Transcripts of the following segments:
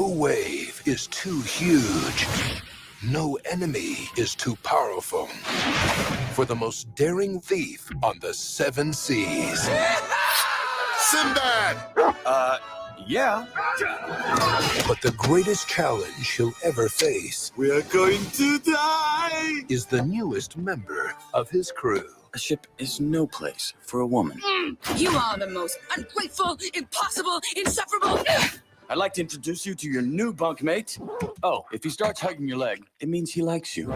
No wave is too huge. No enemy is too powerful. For the most daring thief on the 7 seas. Sinbad! Yeah. But the greatest challenge he'll ever face We are going to die! is the newest member of his crew. A ship is no place for a woman. You are the most ungrateful, impossible, insufferable. I'd like to introduce you to your new bunkmate. Oh, if he starts hugging your leg, it means he likes you.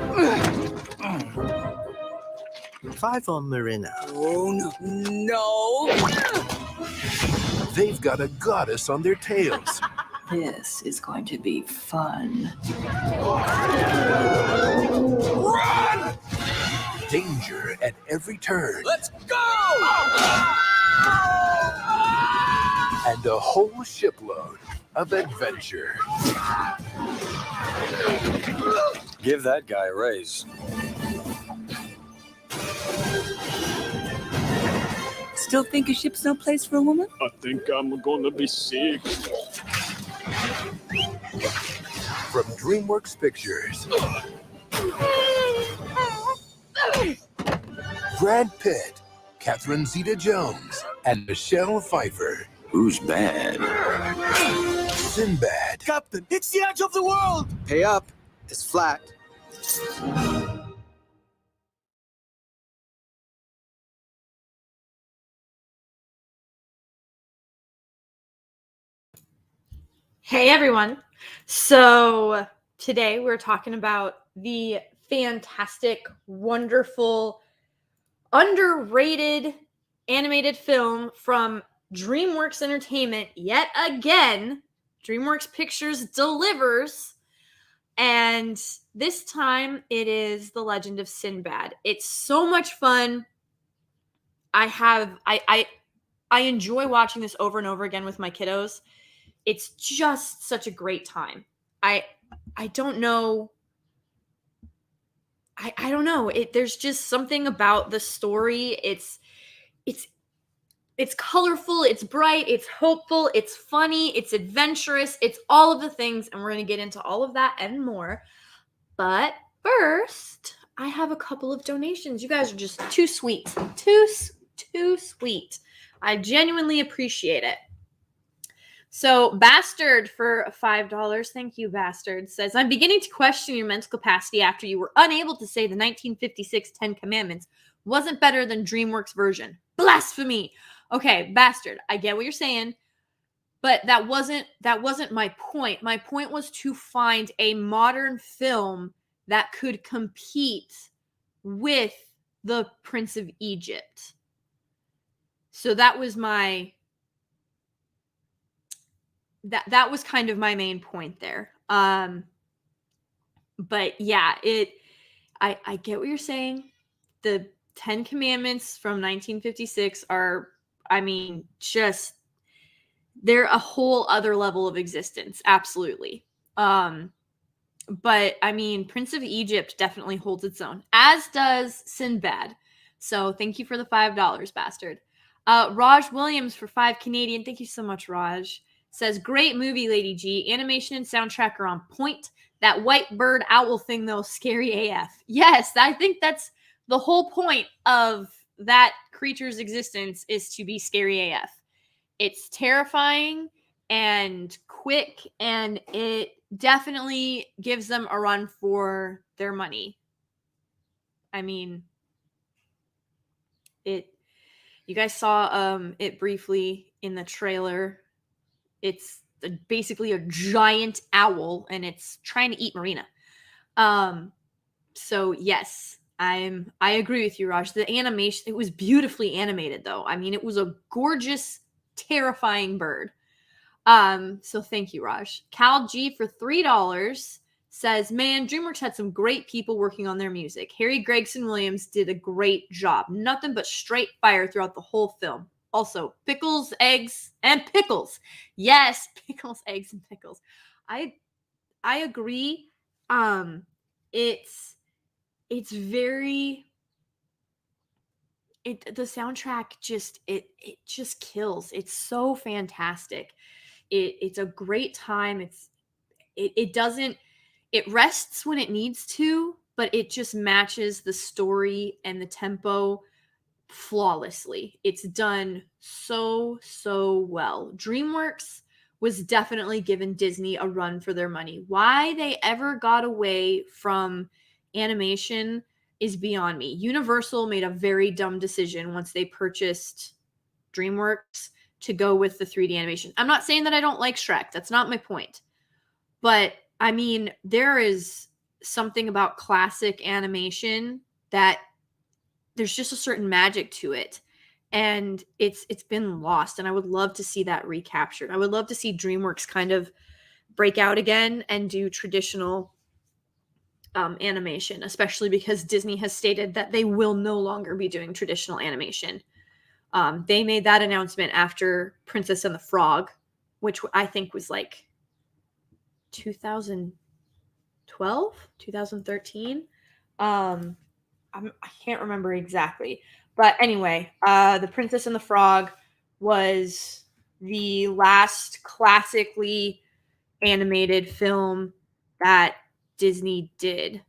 5 on Marina. Oh, no. They've got a goddess on their tails. This is going to be fun. Run! Danger at every turn. Let's go! And a whole shipload of adventure. Give that guy a raise. Still think a ship's no place for a woman? I think I'm gonna be sick. From DreamWorks Pictures. Brad Pitt, Catherine Zeta-Jones, and Michelle Pfeiffer. Who's bad? Sinbad. Captain, it's the edge of the world! Pay up. It's flat. Hey everyone. So today we're talking about the fantastic, wonderful, underrated animated film from DreamWorks Entertainment. Yet again, DreamWorks Pictures delivers. And this time it is The Legend of Sinbad. It's so much fun. I enjoy watching this over and over again with my kiddos. It's just such a great time. I don't know. I don't know. There's just something about the story. It's colorful, it's bright, it's hopeful, it's funny, it's adventurous, it's all of the things, and we're going to get into all of that and more. But first, I have a couple of donations. You guys are just too sweet. Too sweet. I genuinely appreciate it. So, Bastard for $5. Thank you, Bastard. Says, I'm beginning to question your mental capacity after you were unable to say the 1956 Ten Commandments wasn't better than DreamWorks' version. Blasphemy! Okay, Bastard, I get what you're saying, but that wasn't my point. My point was to find a modern film that could compete with the Prince of Egypt. So that was my... That was kind of my main point there. But yeah, I get what you're saying. The 10 Commandments from 1956 are, they're a whole other level of existence. Absolutely. But Prince of Egypt definitely holds its own, as does Sinbad. So thank you for the $5, Bastard. Raj Williams for 5 Canadian. Thank you so much, Raj. Says, great movie, Lady G. Animation and soundtrack are on point. That white bird owl thing, though, scary AF. Yes, I think that's the whole point of that creature's existence, is to be scary AF. It's terrifying and quick, and it definitely gives them a run for their money. You guys saw it briefly in the trailer. It's basically a giant owl, and it's trying to eat Marina. So yes, I agree with you, Raj. The animation, it was beautifully animated, though. It was a gorgeous, terrifying bird. So thank you, Raj. Cal G for $3 says, man, DreamWorks had some great people working on their music. Harry Gregson Williams did a great job. Nothing but straight fire throughout the whole film. Also, pickles, eggs, and pickles. Yes, pickles, eggs, and pickles. I agree. It's very... the soundtrack just kills. It's so fantastic. It's a great time. it doesn't, it rests when it needs to, but it just matches the story and the tempo flawlessly. It's done so well. DreamWorks was definitely giving Disney a run for their money. Why they ever got away from animation is beyond me. Universal made a very dumb decision once they purchased DreamWorks to go with the 3D animation. I'm not saying that I don't like Shrek. That's not my point. But I mean, there is something about classic animation that there's just a certain magic to it, and it's been lost, and I would love to see that recaptured. I would love to see DreamWorks kind of break out again and do traditional animation, especially because Disney has stated that they will no longer be doing traditional animation. They made that announcement after Princess and the Frog, which I think was like 2012, 2013. I can't remember exactly. But anyway, The Princess and the Frog was the last classically animated film that Disney did.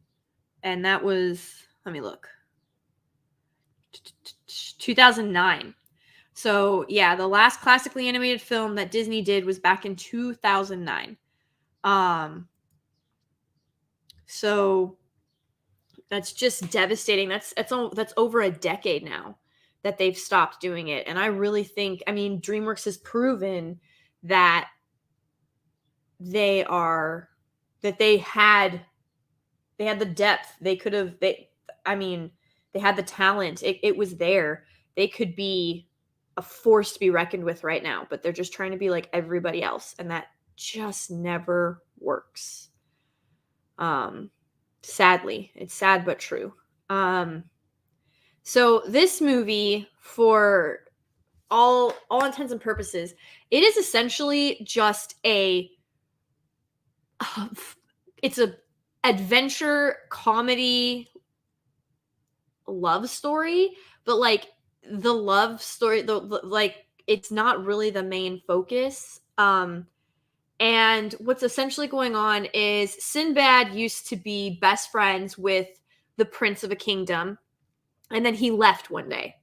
And that was, let me look, 2009. So, yeah, the last classically animated film that Disney did was back in 2009. So that's just devastating. That's over a decade now that they've stopped doing it. And I really think, I mean, DreamWorks has proven that they had the depth. They had the talent. It was there. They could be a force to be reckoned with right now, but they're just trying to be like everybody else, and that just never works. Sadly, it's sad but true. So this movie, for all intents and purposes, it is essentially just it's a adventure comedy love story, but like the love story, like it's not really the main focus. And what's essentially going on is Sinbad used to be best friends with the prince of a kingdom, and then he left one day,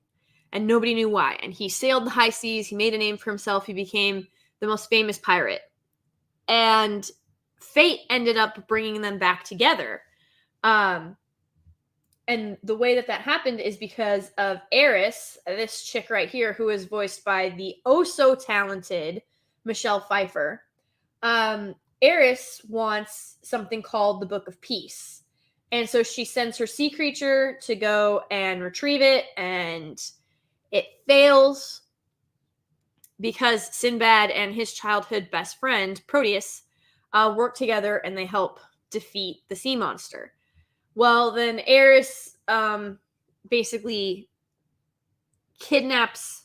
and nobody knew why. And he sailed the high seas. He made a name for himself. He became the most famous pirate. And fate ended up bringing them back together. And the way that happened is because of Eris, this chick right here, who is voiced by the oh-so-talented Michelle Pfeiffer. Eris wants something called the Book of Peace. And so she sends her sea creature to go and retrieve it, and it fails because Sinbad and his childhood best friend, Proteus, work together and they help defeat the sea monster. Well, then Eris basically kidnaps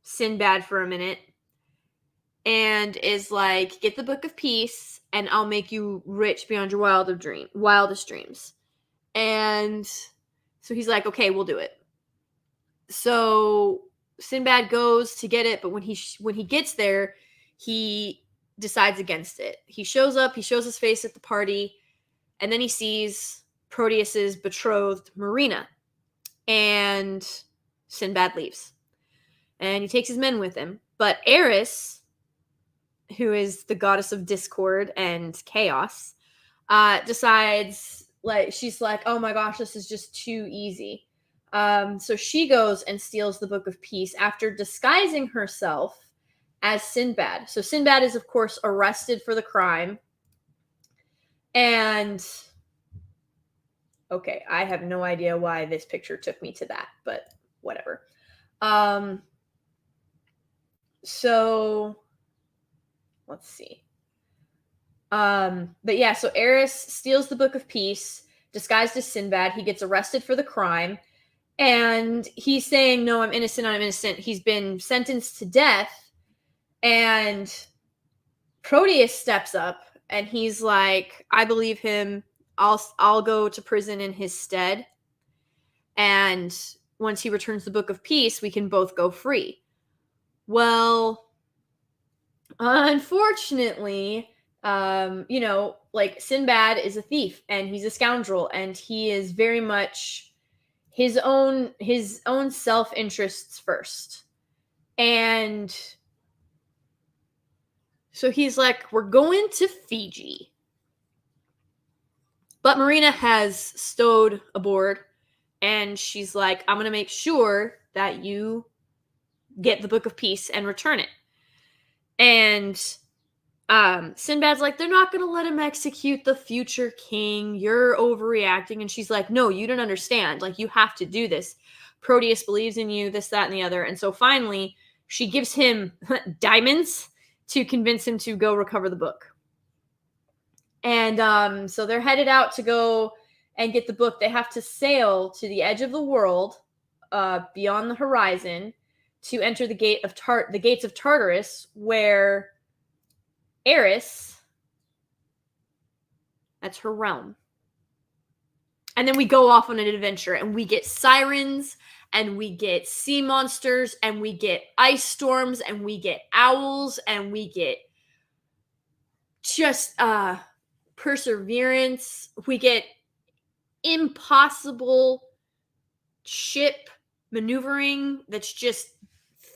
Sinbad for a minute and is like, get the Book of Peace and I'll make you rich beyond your wildest dreams. And so he's like, okay, we'll do it. So Sinbad goes to get it, but when he gets there, he decides against it. He shows up, he shows his face at the party, and then he sees Proteus's betrothed Marina. And Sinbad leaves. And he takes his men with him. But Eris, who is the goddess of discord and chaos, decides, like, she's like, oh my gosh, this is just too easy. So she goes and steals the Book of Peace after disguising herself as Sinbad. So Sinbad is, of course, arrested for the crime. And okay, I have no idea why this picture took me to that, but whatever. So let's see. But yeah, so Eris steals the Book of Peace, disguised as Sinbad. He gets arrested for the crime, and he's saying, no, I'm innocent. He's been sentenced to death, and Proteus steps up, and he's like, I believe him. I'll go to prison in his stead, and once he returns the Book of Peace, we can both go free. Well, unfortunately, You know, like Sinbad is a thief and he's a scoundrel and he is very much his own self-interests first. And so he's like, we're going to Fiji. But Marina has stowed aboard and she's like, I'm going to make sure that you get the Book of Peace and return it. And Sinbad's like, they're not going to let him execute the future king. You're overreacting. And she's like, no, you don't understand. Like, you have to do this. Proteus believes in you, this, that, and the other. And so finally, she gives him diamonds to convince him to go recover the book. And so they're headed out to go and get the book. They have to sail to the edge of the world, beyond the horizon, to enter the gates of Tartarus, where Eris, that's her realm. And then we go off on an adventure and we get sirens and we get sea monsters and we get ice storms and we get owls and we get just perseverance. We get impossible ship maneuvering that's just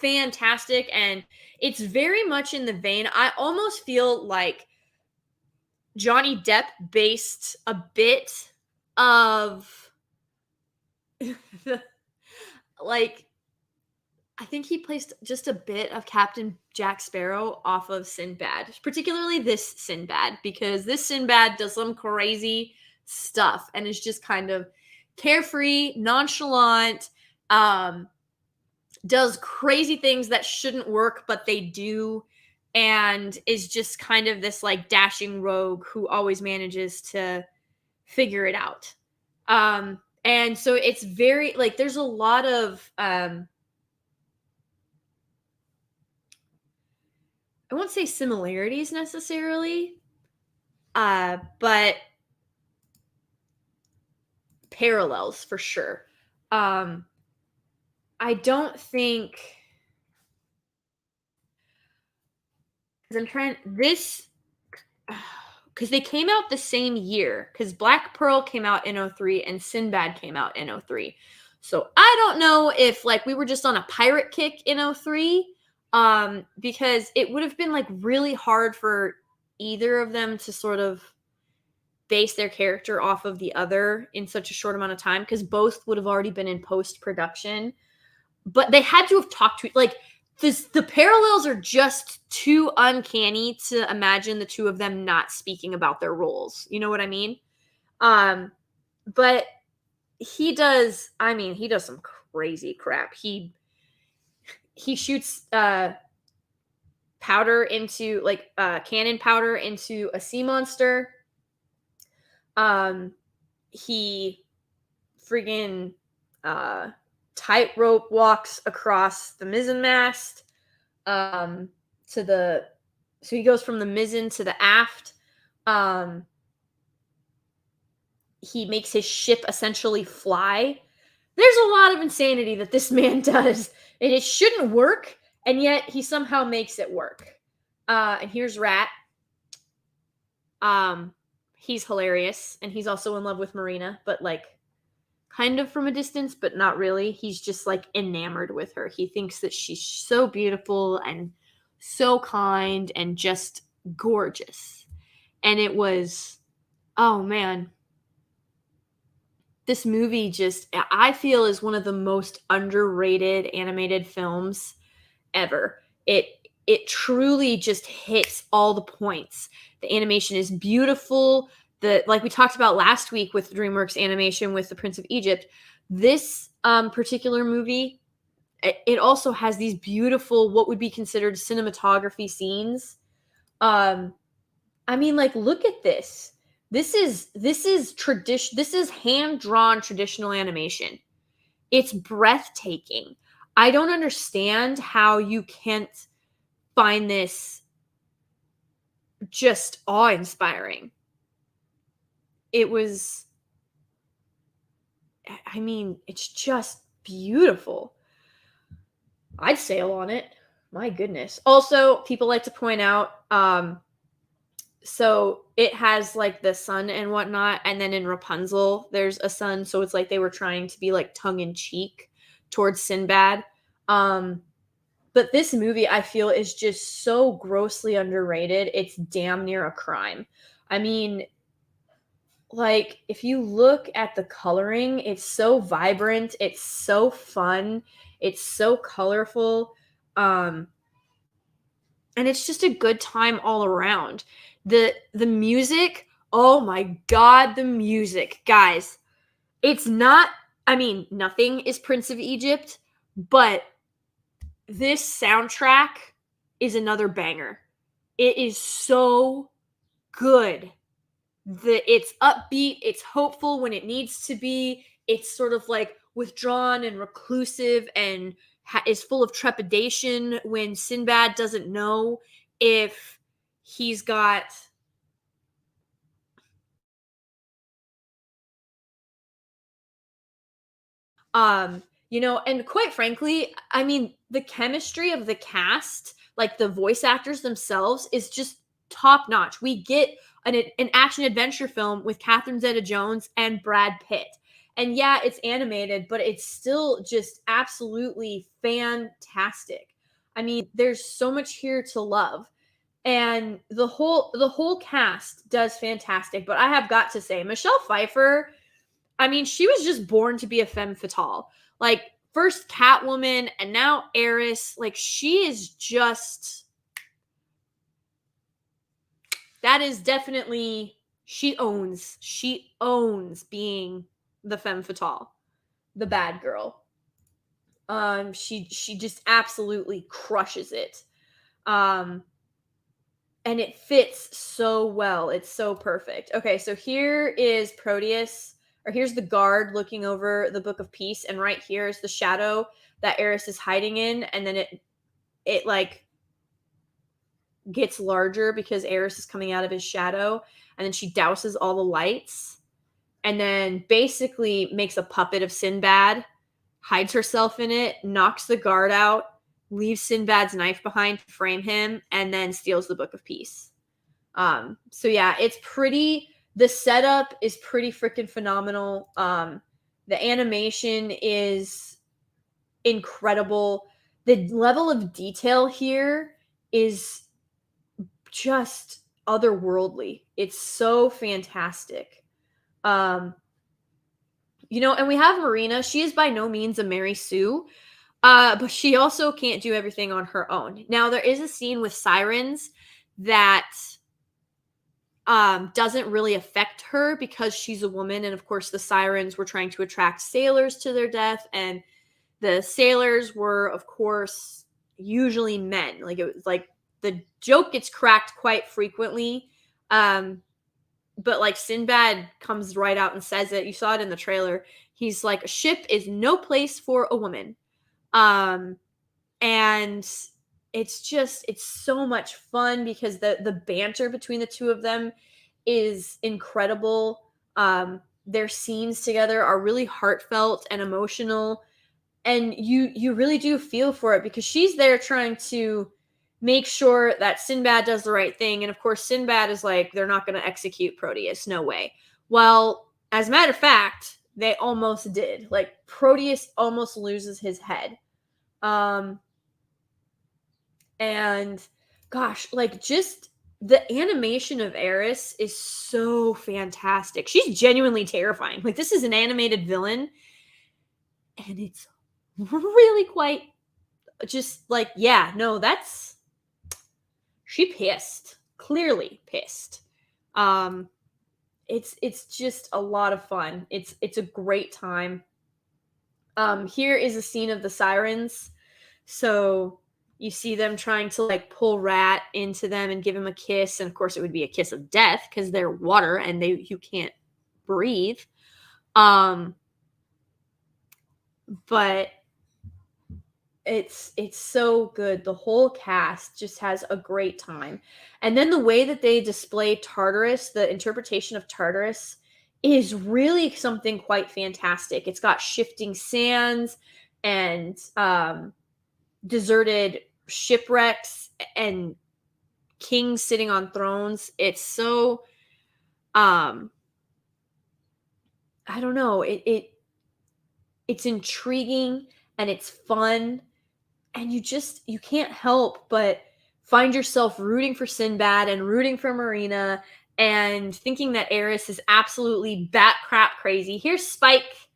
fantastic, and it's very much in the vein. I almost feel like Johnny Depp based a bit of like, I think he placed just a bit of Captain Jack Sparrow off of Sinbad, particularly this Sinbad, because this Sinbad does some crazy stuff and is just kind of carefree, nonchalant, does crazy things that shouldn't work, but they do, and is just kind of this like dashing rogue who always manages to figure it out. And so it's very like, there's a lot of I won't say similarities necessarily, but parallels for sure. I don't think, because I'm trying this, because they came out the same year, because Black Pearl came out in 2003 and Sinbad came out in 2003. So I don't know if like we were just on a pirate kick in 2003, because it would have been like really hard for either of them to sort of base their character off of the other in such a short amount of time, because both would have already been in post-production. But they had to have talked to, like, the parallels are just too uncanny to imagine the two of them not speaking about their roles. You know what I mean? But he does some crazy crap. He shoots powder into, like, cannon powder into a sea monster. He friggin' tightrope walks across the mizzen mast, so he goes from the mizzen to the aft. He makes his ship essentially fly. There's a lot of insanity that this man does, and it shouldn't work, and yet he somehow makes it work. And here's Rat. He's hilarious, and he's also in love with Marina, but like kind of from a distance, but not really. He's just like enamored with her. He thinks that she's so beautiful and so kind and just gorgeous. And it was, oh man, this movie just, I feel, is one of the most underrated animated films ever. It truly just hits all the points. The animation is beautiful. Like we talked about last week with DreamWorks animation with The Prince of Egypt, this particular movie, it also has these beautiful, what would be considered cinematography scenes. I mean, like, look at this. This is tradition. This is hand-drawn traditional animation. It's breathtaking. I don't understand how you can't find this just awe-inspiring. It was, I mean, it's just beautiful. I'd sail on it. My goodness. Also, people like to point out, so it has like the sun and whatnot, and then in Rapunzel there's a sun, so it's like they were trying to be like tongue in cheek towards Sinbad. But this movie I feel is just so grossly underrated. It's damn near a crime. I mean, like if you look at the coloring, it's so vibrant, it's so fun, it's so colorful. And it's just a good time all around. The music, oh my god, the music, guys. It's not, I mean, nothing is Prince of Egypt, but this soundtrack is another banger. It is so good. It's upbeat, it's hopeful when it needs to be. It's sort of like withdrawn and reclusive and is full of trepidation when Sinbad doesn't know if he's got and quite frankly, I mean, the chemistry of the cast, like the voice actors themselves, is just top notch. We get an action adventure film with Catherine Zeta-Jones and Brad Pitt. And yeah, it's animated, but it's still just absolutely fantastic. I mean, there's so much here to love. And the whole cast does fantastic, but I have got to say Michelle Pfeiffer, I mean, she was just born to be a femme fatale. Like, first Catwoman and now Eris. Like, she is just. That is definitely. She owns being the femme fatale, the bad girl. She just absolutely crushes it. And it fits so well. It's so perfect. Okay, so here is Proteus, or here's the guard looking over the Book of Peace, and right here is the shadow that Eris is hiding in, and then it like gets larger because Eris is coming out of his shadow, and then she douses all the lights, and then basically makes a puppet of Sinbad, hides herself in it, knocks the guard out, leaves Sinbad's knife behind to frame him, and then steals the Book of Peace. So yeah, it's pretty. The setup is pretty freaking phenomenal. The animation is incredible. The level of detail here is just otherworldly. It's so fantastic. And we have Marina. She is by no means a Mary Sue. But she also can't do everything on her own. Now, there is a scene with Sirens that doesn't really affect her because she's a woman. And of course, the Sirens were trying to attract sailors to their death. And the sailors were, of course, usually men. Like, it was like the joke gets cracked quite frequently. But like Sinbad comes right out and says it. You saw it in the trailer. He's like, a ship is no place for a woman. And it's so much fun because the banter between the two of them is incredible. Their scenes together are really heartfelt and emotional, and you really do feel for it because she's there trying to make sure that Sinbad does the right thing, and of course Sinbad is like, they're not going to execute Proteus, no way. Well, as a matter of fact, they almost did. Like, Proteus almost loses his head. And gosh, like, just the animation of Eris is so fantastic. She's genuinely terrifying. Like, this is an animated villain, and it's really quite just like, yeah, no, that's she pissed. Clearly pissed. It's just a lot of fun. It's a great time. Here is a scene of the Sirens. So you see them trying to like pull Rat into them and give him a kiss, and of course it would be a kiss of death because they're water and you can't breathe. But it's so good. The whole cast just has a great time. And then the way that they display Tartarus, the interpretation of Tartarus, is really something quite fantastic. It's got shifting sands and deserted shipwrecks and kings sitting on thrones. It's so I don't know, it's intriguing and it's fun, and you can't help but find yourself rooting for Sinbad and rooting for Marina and thinking that Eris is absolutely bat crap crazy. Here's Spike.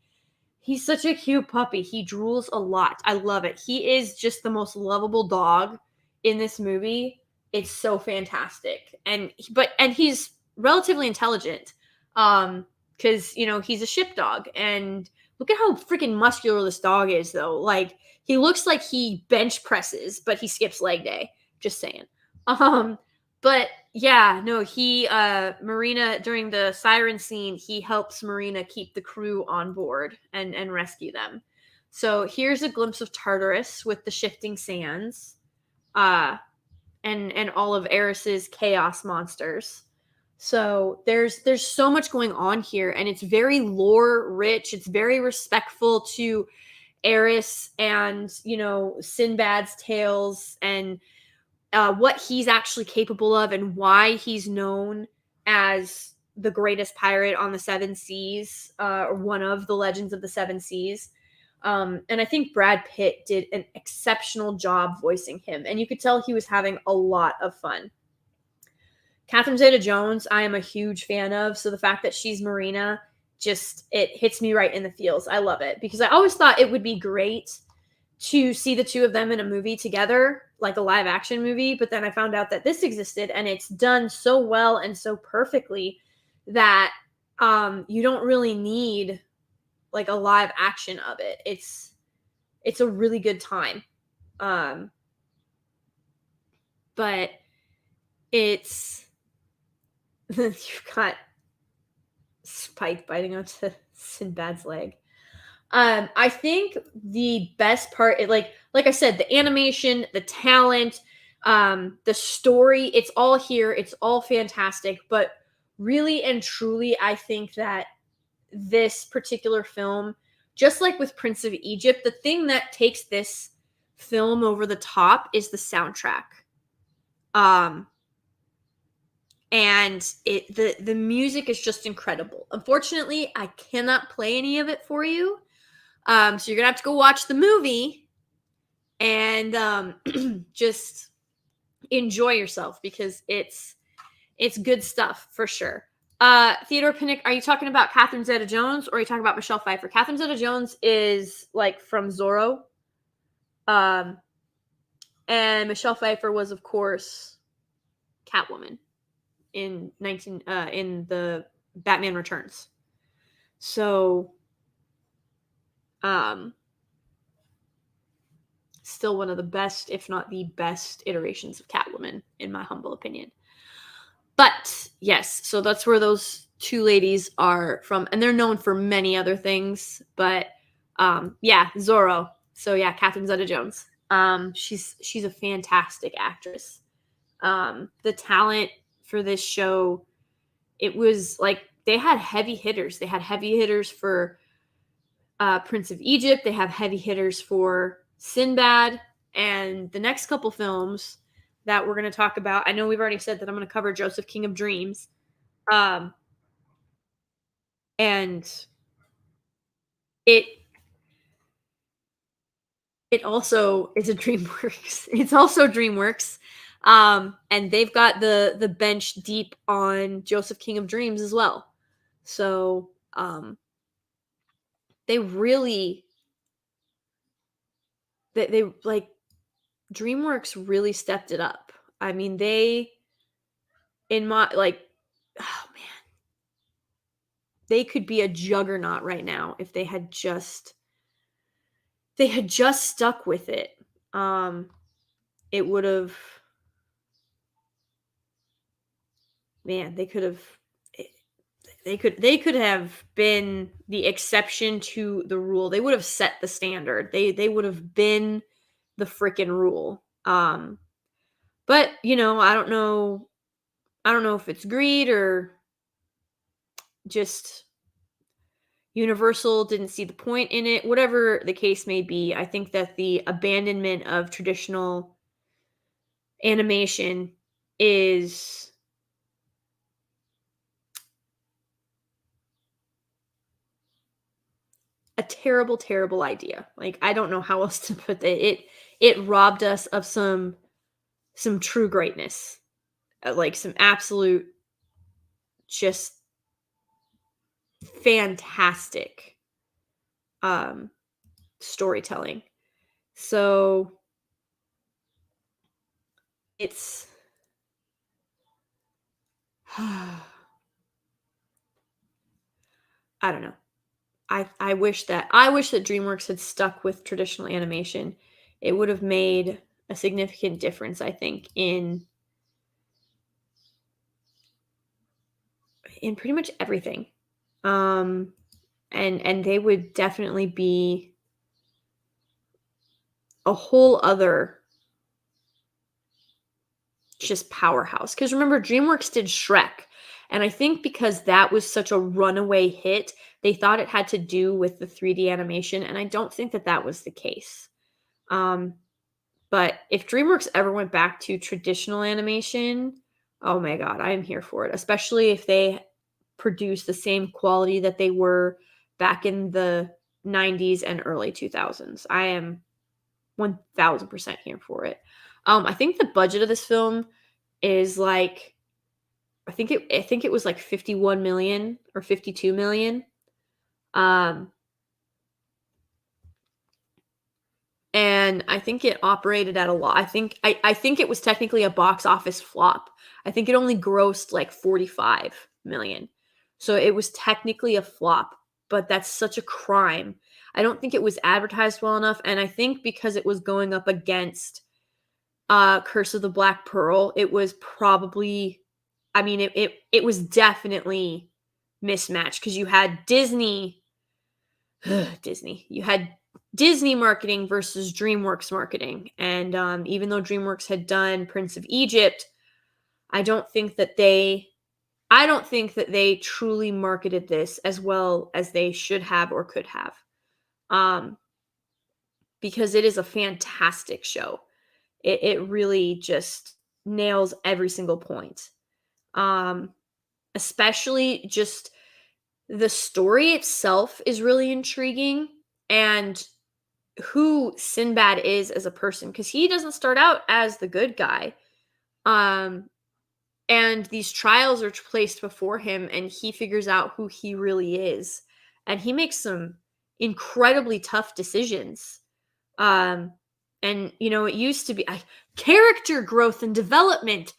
He's such a cute puppy. He drools a lot. I love it. He is just the most lovable dog in this movie. It's so fantastic. And he's relatively intelligent. Cuz he's a ship dog, and look at how freaking muscular this dog is though. Like, he looks like he bench presses, but he skips leg day. Just saying. But yeah, no, he Marina, during the siren scene, he helps Marina keep the crew on board and rescue them. So here's a glimpse of Tartarus with the shifting sands, and all of Eris's chaos monsters. So there's so much going on here, and it's very lore rich. It's very respectful to Eris and Sinbad's tales, and what he's actually capable of, and why he's known as the greatest pirate on the seven seas, or one of the legends of the seven seas. And I think Brad Pitt did an exceptional job voicing him, and you could tell he was having a lot of fun. Catherine Zeta-Jones, I am a huge fan of, so the fact that she's Marina, it hits me right in the feels. I love it, because I always thought it would be great to see the two of them in a movie together, like a live action movie, but then I found out that this existed, and it's done so well and so perfectly that you don't really need like a live action of it. It's a really good time. But it's you've got Spike biting onto Sinbad's leg. I think the best part, like I said, the animation, the talent, the story, it's all here. It's all fantastic. But really and truly, I think that this particular film, just like with Prince of Egypt, the thing that takes this film over the top is the soundtrack. And the music is just incredible. Unfortunately, I cannot play any of it for you. So you're gonna have to go watch the movie and just enjoy yourself, because it's good stuff for sure. Theodore Pinnick, are you talking about Catherine Zeta-Jones, or are you talking about Michelle Pfeiffer? Catherine Zeta-Jones is like from Zorro. And Michelle Pfeiffer was, of course, Catwoman in the Batman Returns. So still one of the best, if not the best, iterations of Catwoman, in my humble opinion. But yes, so that's where those two ladies are from, and they're known for many other things. But yeah, Zorro. So yeah, Catherine Zeta-Jones. She's a fantastic actress. The talent for this show, it was like they had heavy hitters. They had heavy hitters for Prince of Egypt. They have heavy hitters for Sinbad, and the next couple films that we're going to talk about. I know we've already said that I'm going to cover Joseph, King of Dreams. And it also is a DreamWorks. It's also DreamWorks. And they've got the bench deep on Joseph, King of Dreams as well. So they really they like DreamWorks really stepped it up. I mean, oh man, they could be a juggernaut right now if they had just stuck with it. It would have, man, they could have been the exception to the rule. They would have set the standard. They would have been the freaking rule. But I don't know if it's greed or just Universal didn't see the point in it. Whatever the case may be, I think that the abandonment of traditional animation is a terrible, terrible idea. Like, I don't know how else to put that. It robbed us of some true greatness. Like some absolute just fantastic storytelling. So it's I don't know. I wish that DreamWorks had stuck with traditional animation. It would have made a significant difference, I think, in pretty much everything. And they would definitely be a whole other just powerhouse. Because remember, DreamWorks did Shrek. And I think because that was such a runaway hit, they thought it had to do with the 3D animation. And I don't think that that was the case. But if DreamWorks ever went back to traditional animation, oh my God, I am here for it. Especially if they produce the same quality that they were back in the 90s and early 2000s. I am 1000% here for it. I think the budget of this film is like, I think it was like 51 million or 52 million. And I think it operated at a lot. I think it was technically a box office flop. I think it only grossed like 45 million. So it was technically a flop, but that's such a crime. I don't think it was advertised well enough, and I think because it was going up against Curse of the Black Pearl, it was probably, I mean, it was definitely mismatched because you had Disney you had Disney marketing versus DreamWorks marketing. And even though DreamWorks had done Prince of Egypt, I don't think that they truly marketed this as well as they should have or could have. Because it is a fantastic show. It really just nails every single point. Especially just the story itself is really intriguing, and who Sinbad is as a person, because he doesn't start out as the good guy. And these trials are placed before him, and he figures out who he really is. And he makes some incredibly tough decisions. And, it used to be character growth and development.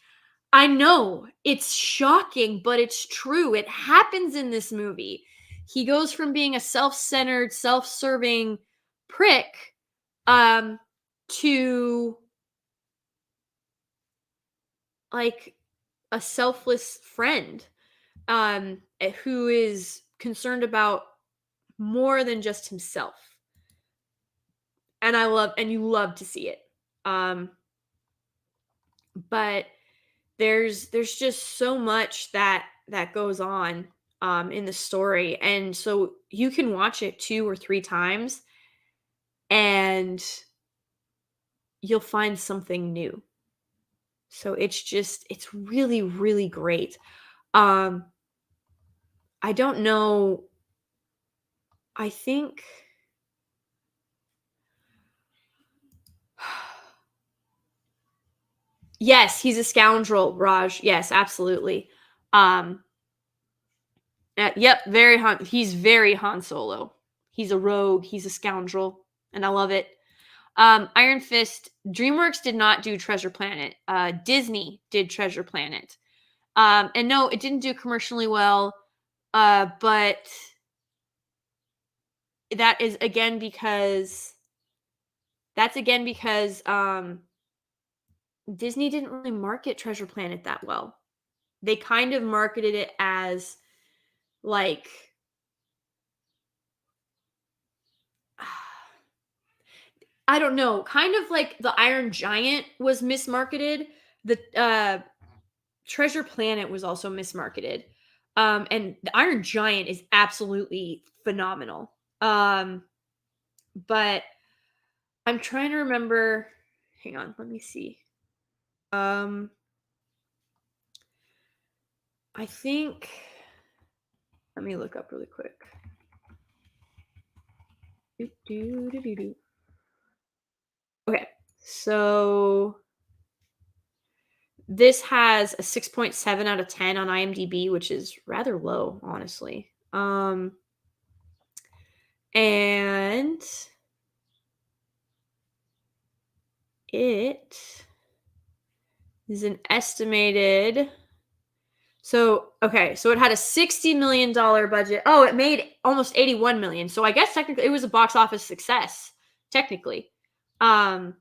I know it's shocking, but it's true. It happens in this movie. He goes from being a self-centered, self-serving prick to like a selfless friend who is concerned about more than just himself. And you love to see it. But there's just so much that goes on in the story, and so you can watch it 2 or 3 times and you'll find something new. So it's really, really great. I don't know. I think yes, he's a scoundrel, Raj. Yes, absolutely. Yep, he's very Han Solo. He's a rogue, he's a scoundrel, and I love it. Iron Fist, DreamWorks did not do Treasure Planet. Disney did Treasure Planet. And no, it didn't do commercially well. But that is again because Disney didn't really market Treasure Planet that well. They kind of marketed it as like I don't know, kind of like the Iron Giant was mismarketed. The Treasure Planet was also mismarketed. And the Iron Giant is absolutely phenomenal. But I'm trying to remember. Hang on, let me see. I think, let me look up really quick. Okay, so this has a 6.7 out of 10 on IMDb, which is rather low, honestly. And it is an estimated. So it had a $60 million budget. Oh, it made almost 81 million. So I guess technically it was a box office success, technically. So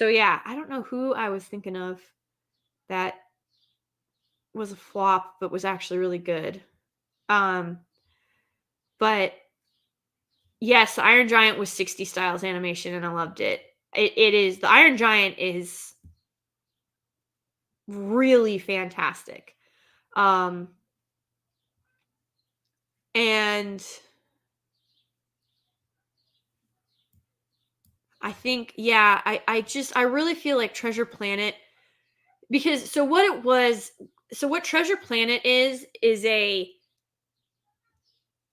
yeah, I don't know who I was thinking of that was a flop but was actually really good. But yes, Iron Giant was 60 styles animation and I loved it. It is, the Iron Giant is really fantastic. And I think, yeah, I really feel like Treasure Planet, because what Treasure Planet is a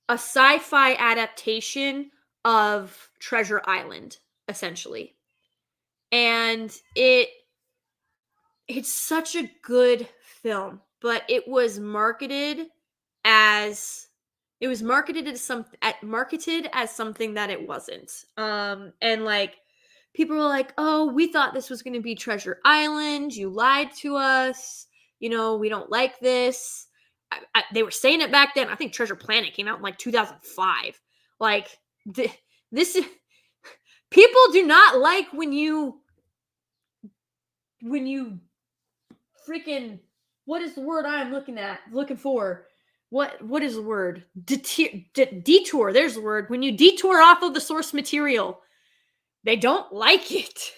sci-fi adaptation of Treasure Island, essentially. And it's such a good film, but it was marketed as something that it wasn't. And like people were like, "Oh, we thought this was going to be Treasure Island. You lied to us. You know, we don't like this." They were saying it back then. I think Treasure Planet came out in like 2005. Like this is, people do not like when you freaking, what is the word I'm looking for? What is the word? Detour. There's the word. When you detour off of the source material, they don't like it.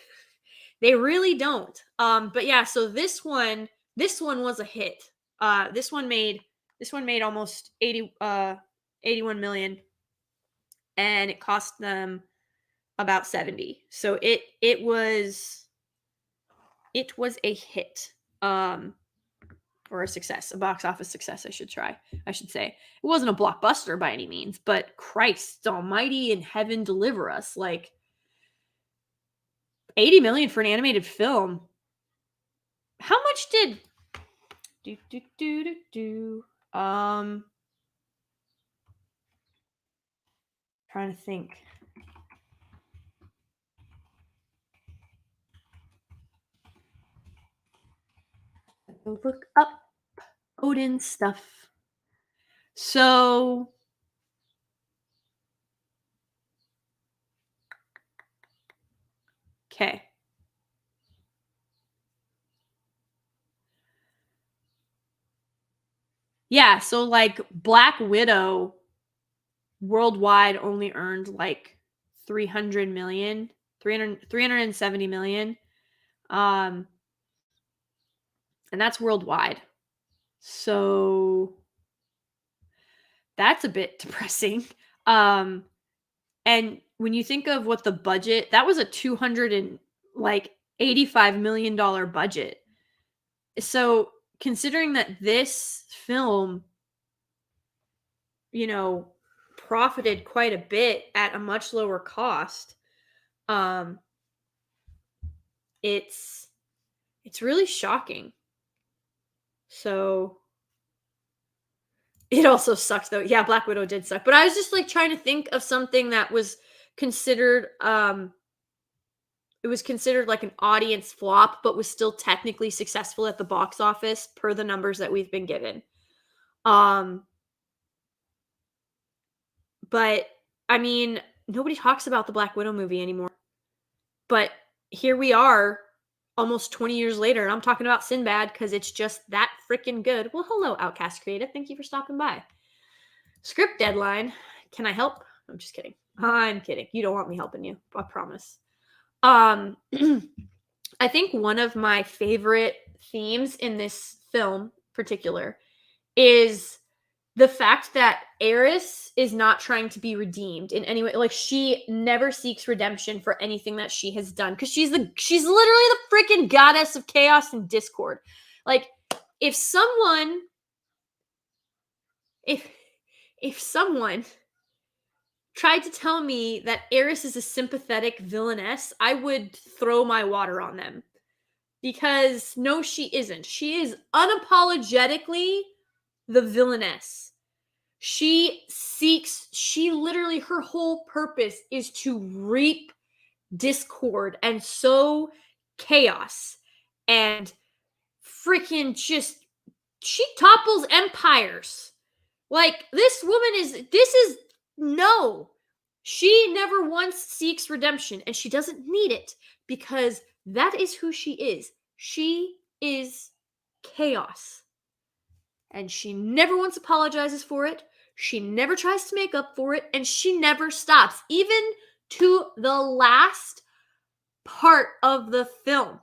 They really don't. But yeah, so this one was a hit. This one made almost 81 million, and it cost them about 70. So it was a hit. Or a success, a box office success, I should say. It wasn't a blockbuster by any means, but Christ almighty in heaven deliver us. Like 80 million for an animated film. How much did trying to think. Go look up Odin stuff. So okay. Yeah, so like Black Widow worldwide only earned like 370 million. And that's worldwide. So that's a bit depressing. And when you think of what the budget, that was a $285 million budget. So considering that this film, profited quite a bit at a much lower cost, it's really shocking. So it also sucks though. Yeah, Black Widow did suck. But I was just like trying to think of something that was considered it was considered like an audience flop, but was still technically successful at the box office per the numbers that we've been given. But I mean, nobody talks about the Black Widow movie anymore. But here we are almost 20 years later, and I'm talking about Sinbad because it's just that freaking good. Well, hello, Outcast Creative. Thank you for stopping by. Script deadline. Can I help? I'm just kidding. I'm kidding. You don't want me helping you. I promise. I think one of my favorite themes in this film particular is the fact that Eris is not trying to be redeemed in any way. Like, she never seeks redemption for anything that she has done, because she's literally the freaking goddess of chaos and discord. Like, if someone if if someone tried to tell me that Eris is a sympathetic villainess, I would throw my water on them. Because no, she isn't. She is unapologetically the villainess. She literally, her whole purpose is to reap discord and sow chaos and freaking just, she topples empires. Like, this is, no. She never once seeks redemption, and she doesn't need it because that is who she is. She is chaos. And she never once apologizes for it. She never tries to make up for it, and she never stops, even to the last part of the film.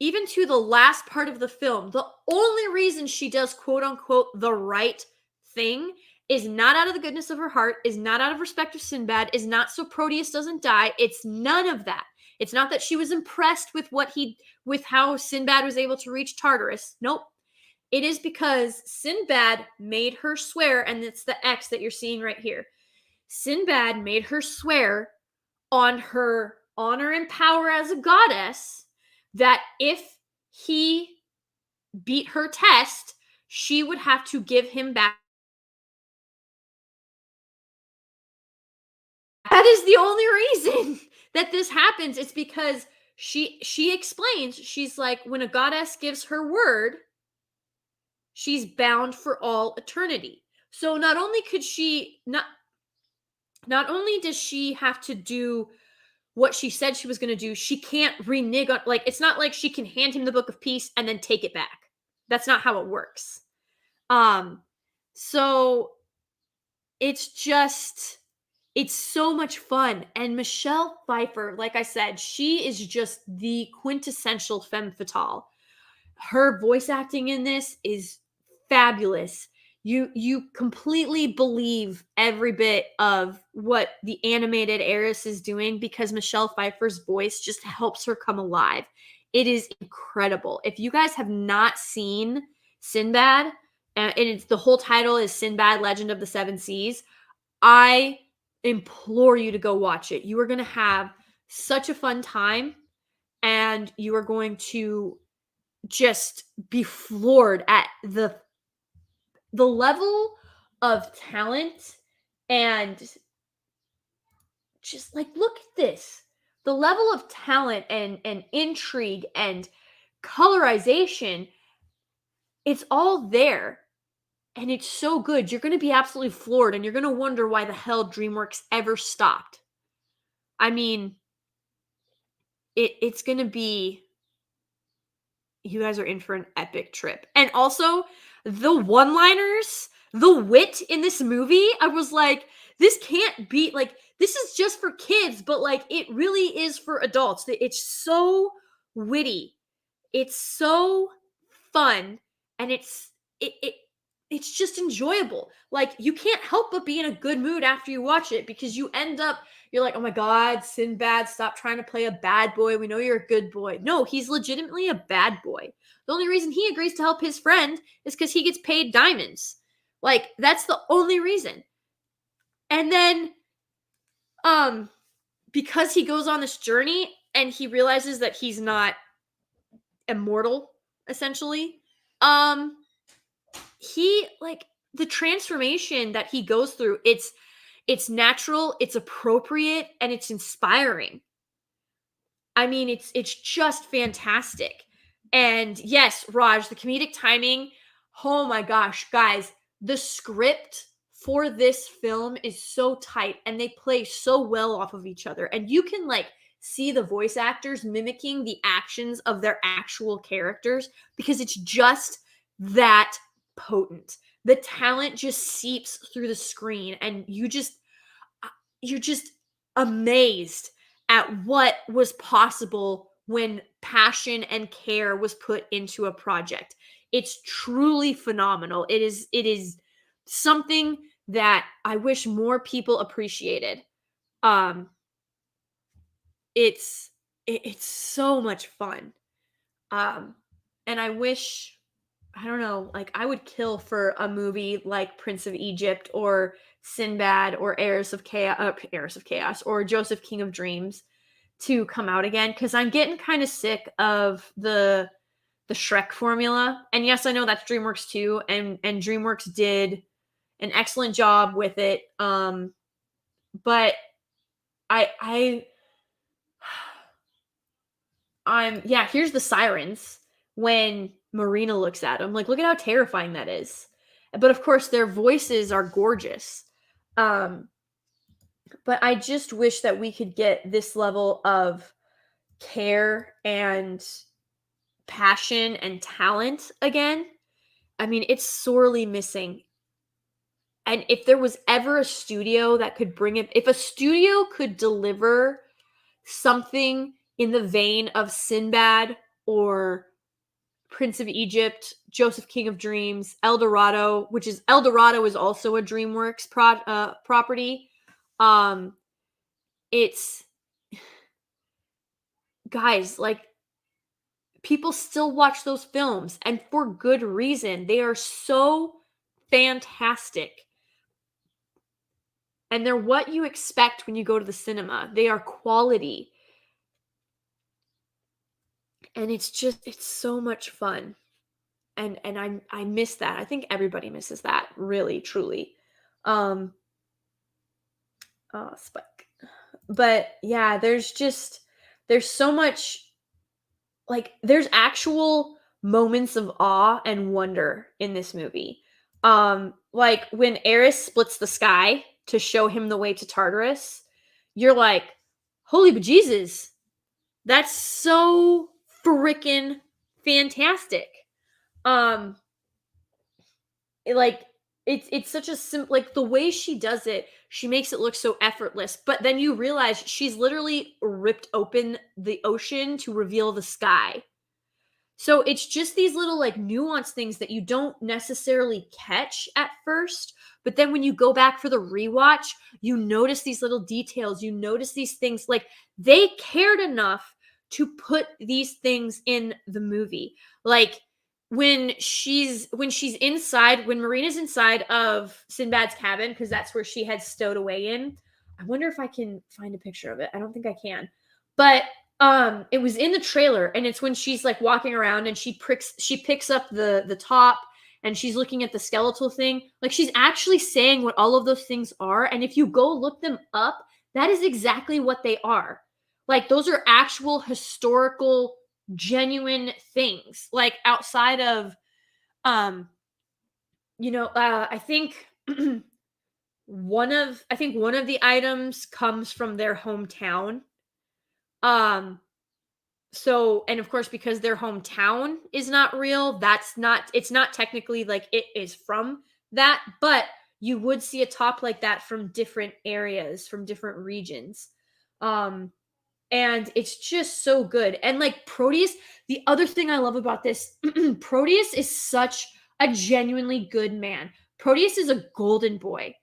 Even to the last part of the film, the only reason she does quote unquote the right thing is not out of the goodness of her heart, is not out of respect of Sinbad, is not so Proteus doesn't die. It's none of that. It's not that she was impressed with with how Sinbad was able to reach Tartarus. Nope. It is because Sinbad made her swear, and it's the X that you're seeing right here. Sinbad made her swear on her honor and power as a goddess that if he beat her test, she would have to give him back. That is the only reason that this happens. It's because she explains, she's like, when a goddess gives her word, she's bound for all eternity. So not only does she have to do what she said she was going to do, she can't renege on, like, it's not like she can hand him the book of peace and then take it back. That's not how it works. So it's so much fun. And Michelle Pfeiffer, like I said, she is just the quintessential femme fatale. Her voice acting in this is fabulous. You completely believe every bit of what the animated Eris is doing because Michelle Pfeiffer's voice just helps her come alive. It is incredible. If you guys have not seen Sinbad, and the whole title is Sinbad, Legend of the Seven Seas, I implore you to go watch it. You are going to have such a fun time, and you are going to just be floored at the level of talent and just, like, look at this. The level of talent and intrigue and colorization, it's all there. And it's so good. You're going to be absolutely floored, and you're going to wonder why the hell DreamWorks ever stopped. I mean, it's going to be, you guys are in for an epic trip. And also, the one-liners, the wit in this movie, I was like, this can't be, like, this is just for kids, but, like, it really is for adults. It's so witty. It's so fun, and it's just enjoyable. Like, you can't help but be in a good mood after you watch it because you're like, oh my God, Sinbad, stop trying to play a bad boy. We know you're a good boy. No, he's legitimately a bad boy. The only reason he agrees to help his friend is because he gets paid diamonds. Like, that's the only reason. And then, because he goes on this journey and he realizes that he's not immortal, essentially, he, like, the transformation that he goes through, it's natural, it's appropriate, and it's inspiring. I mean, it's just fantastic. And yes, Raj, the comedic timing, oh my gosh, guys, the script for this film is so tight and they play so well off of each other. And you can, like, see the voice actors mimicking the actions of their actual characters because it's just that potent. The talent just seeps through the screen, and you're just amazed at what was possible when passion and care was put into a project. It's truly phenomenal. It is something that I wish more people appreciated. It's so much fun. And I wish, I don't know, like I would kill for a movie like Prince of Egypt or Sinbad or Eris of Chaos or Joseph King of Dreams to come out again, because I'm getting kind of sick of the Shrek formula. And yes, I know that's DreamWorks too, and DreamWorks did an excellent job with it. But I I'm yeah, here's the sirens when Marina looks at them. Like, look at how terrifying that is. But of course, their voices are gorgeous. Um, but I just wish that we could get this level of care and passion and talent again. I mean, it's sorely missing. And if there was ever a studio that could bring it, if a studio could deliver something in the vein of Sinbad or Prince of Egypt, Joseph King of Dreams, El Dorado, which is El Dorado is also a DreamWorks property. It's guys, like, people still watch those films, and for good reason. They are so fantastic. And they're what you expect when you go to the cinema. They are quality. And it's so much fun. And I miss that. I think everybody misses that, really, truly. Oh, Spike. But yeah, there's so much, like, there's actual moments of awe and wonder in this movie. Like when Eris splits the sky to show him the way to Tartarus, you're like, holy bejesus, that's so freaking fantastic. Like, it's such a simple, like, the way she does it, she makes it look so effortless, but then you realize she's literally ripped open the ocean to reveal the sky. So it's just these little, like, nuanced things that you don't necessarily catch at first, but then when you go back for the rewatch, you notice these little details, you notice these things, like, they cared enough to put these things in the movie. Like, when Marina's inside of Sinbad's cabin, because that's where she had stowed away in. I wonder if I can find a picture of it. I don't think I can. But it was in the trailer, and it's when she's like walking around and she picks up the top, and she's looking at the skeletal thing. Like, she's actually saying what all of those things are, and if you go look them up, that is exactly what they are. Like, those are actual historical, genuine things. Like, outside of I think one of the items comes from their hometown. So, and of course, because their hometown is not real, it's not technically like it is from that, but you would see a top like that from different areas, from different regions. And it's just so good. And like Proteus, the other thing I love about this, Proteus is such a genuinely good man. Proteus is a golden boy.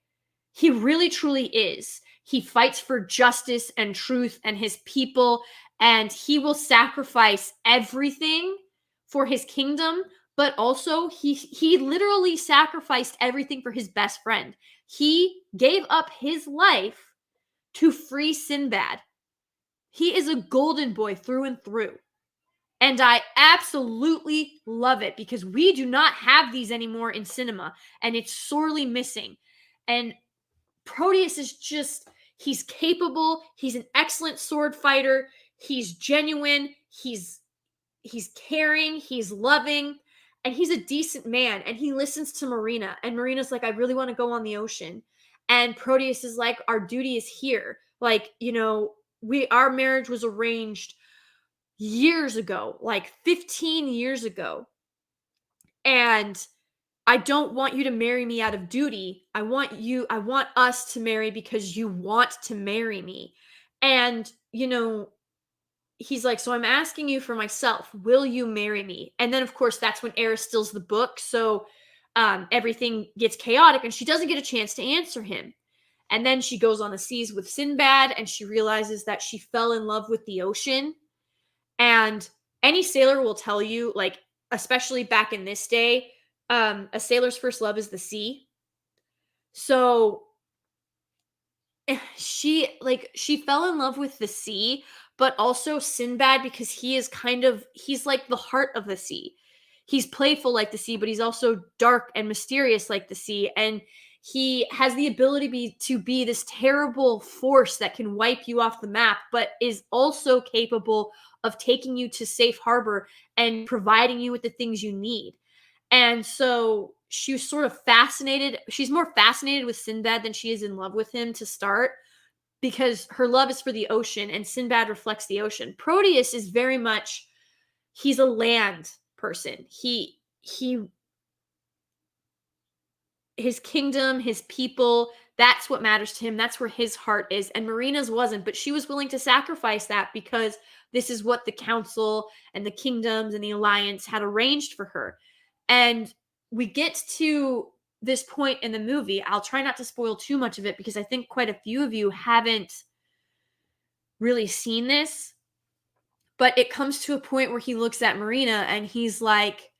He really truly is. He fights for justice and truth and his people, and he will sacrifice everything for his kingdom, but also he literally sacrificed everything for his best friend. He gave up his life to free Sinbad. He is a golden boy through and through. And I absolutely love it, because we do not have these anymore in cinema, and it's sorely missing. And Proteus is he's capable, he's an excellent sword fighter, he's genuine, he's caring, he's loving, and he's a decent man, and he listens to Marina, and Marina's like, I really want to go on the ocean. And Proteus is like, our duty is here. Like, our marriage was arranged years ago, like 15 years ago. And I don't want you to marry me out of duty. I want us to marry because you want to marry me. And, he's like, so I'm asking you for myself, will you marry me? And then of course, that's when Eris steals the book. So everything gets chaotic, and she doesn't get a chance to answer him. And then she goes on the seas with Sinbad, and she realizes that she fell in love with the ocean. And any sailor will tell you, like, especially back in this day, a sailor's first love is the sea. So she fell in love with the sea, but also Sinbad because he's like the heart of the sea. He's playful like the sea, but he's also dark and mysterious like the sea, and he has the ability to be this terrible force that can wipe you off the map, but is also capable of taking you to safe harbor and providing you with the things you need. And so she was sort of fascinated. She's more fascinated with Sinbad than she is in love with him to start, because her love is for the ocean and Sinbad reflects the ocean. Proteus is very much, he's a land person. His kingdom, his people, that's what matters to him. That's where his heart is. And Marinas wasn't, but she was willing to sacrifice that because this is what the council and the kingdoms and the alliance had arranged for her. And we get to this point in the movie. I'll try not to spoil too much of it because I think quite a few of you haven't really seen this. But it comes to a point where he looks at Marina and he's like,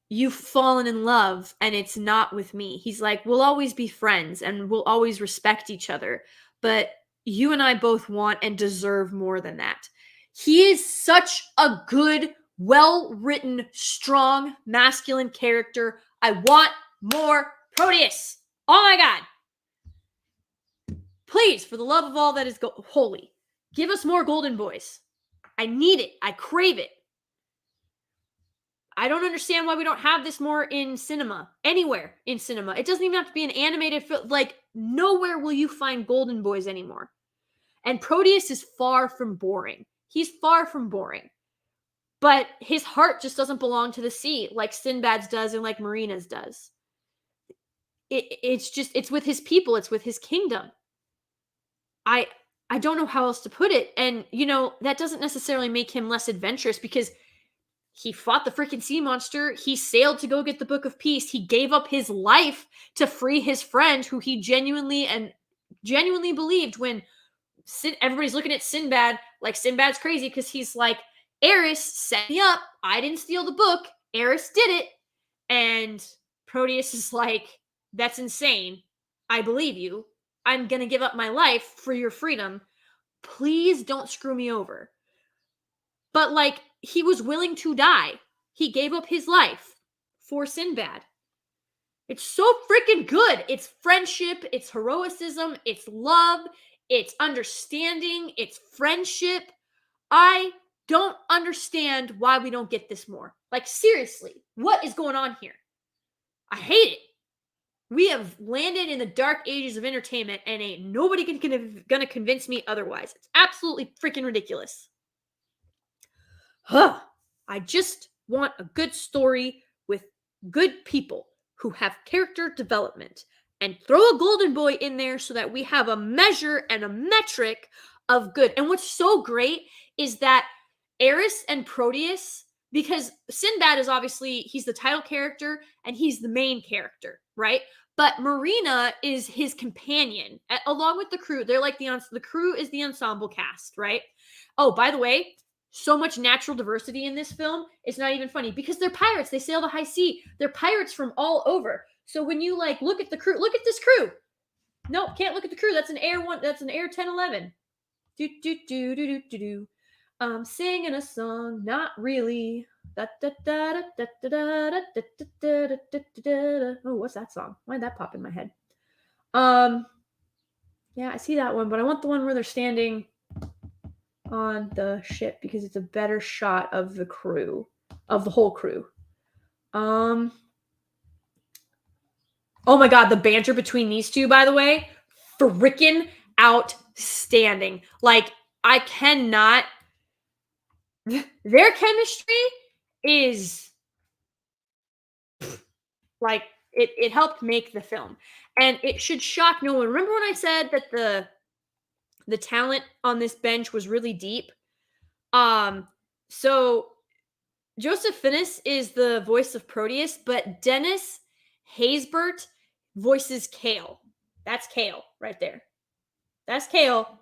you've fallen in love and it's not with me. He's like, we'll always be friends and we'll always respect each other, but you and I both want and deserve more than that. He is such a good, well-written, strong, masculine character. I want more Proteus. Oh my God. Please, for the love of all that is holy, give us more Golden Boys. I need it. I crave it. I don't understand why we don't have this more in cinema. Anywhere in cinema. It doesn't even have to be an animated film. Like, nowhere will you find Golden Boys anymore. And Proteus is far from boring. He's far from boring. But his heart just doesn't belong to the sea like Sinbad's does and like Marina's does. It's with his people. It's with his kingdom. I don't know how else to put it. And, that doesn't necessarily make him less adventurous because he fought the freaking sea monster. He sailed to go get the Book of Peace. He gave up his life to free his friend who he genuinely believed when everybody's looking at Sinbad like Sinbad's crazy because he's like, Eris set me up. I didn't steal the book. Eris did it. And Proteus is like, that's insane. I believe you. I'm going to give up my life for your freedom. Please don't screw me over. But like, he was willing to die. He gave up his life for Sinbad. It's so freaking good. It's friendship, it's heroicism, it's love, it's understanding, it's friendship. I don't understand why we don't get this more. Like, seriously, what is going on here? I hate it. We have landed in the dark ages of entertainment and ain't nobody gonna convince me otherwise. It's absolutely freaking ridiculous. I just want a good story with good people who have character development, and throw a Golden Boy in there so that we have a measure and a metric of good. And what's so great is that Eris and Proteus, because Sinbad is obviously, he's the title character and he's the main character, right? But Marina is his companion along with the crew. They're like the crew is the ensemble cast, right? Oh, by the way, so much natural diversity in this film. It's not even funny because they're pirates. They sail the high sea. They're pirates from all over. So when you like look at the crew, look at this crew. No, can't look at the crew. That's an Air 1011. Do do do do do do do. I'm singing a song, not really. Oh, what's that song? Why'd that pop in my head? Yeah, I see that one, but I want the one where they're standing on the ship because it's a better shot of the crew, of the whole crew. Oh my God, the banter between these two, by the way, freaking outstanding. Like, I cannot. Their chemistry is like it helped make the film, and it should shock no one. Remember when I said that the talent on this bench was really deep? So Joseph Fiennes is the voice of Proteus, but Dennis Haysbert voices Kale. That's Kale right there. That's Kale.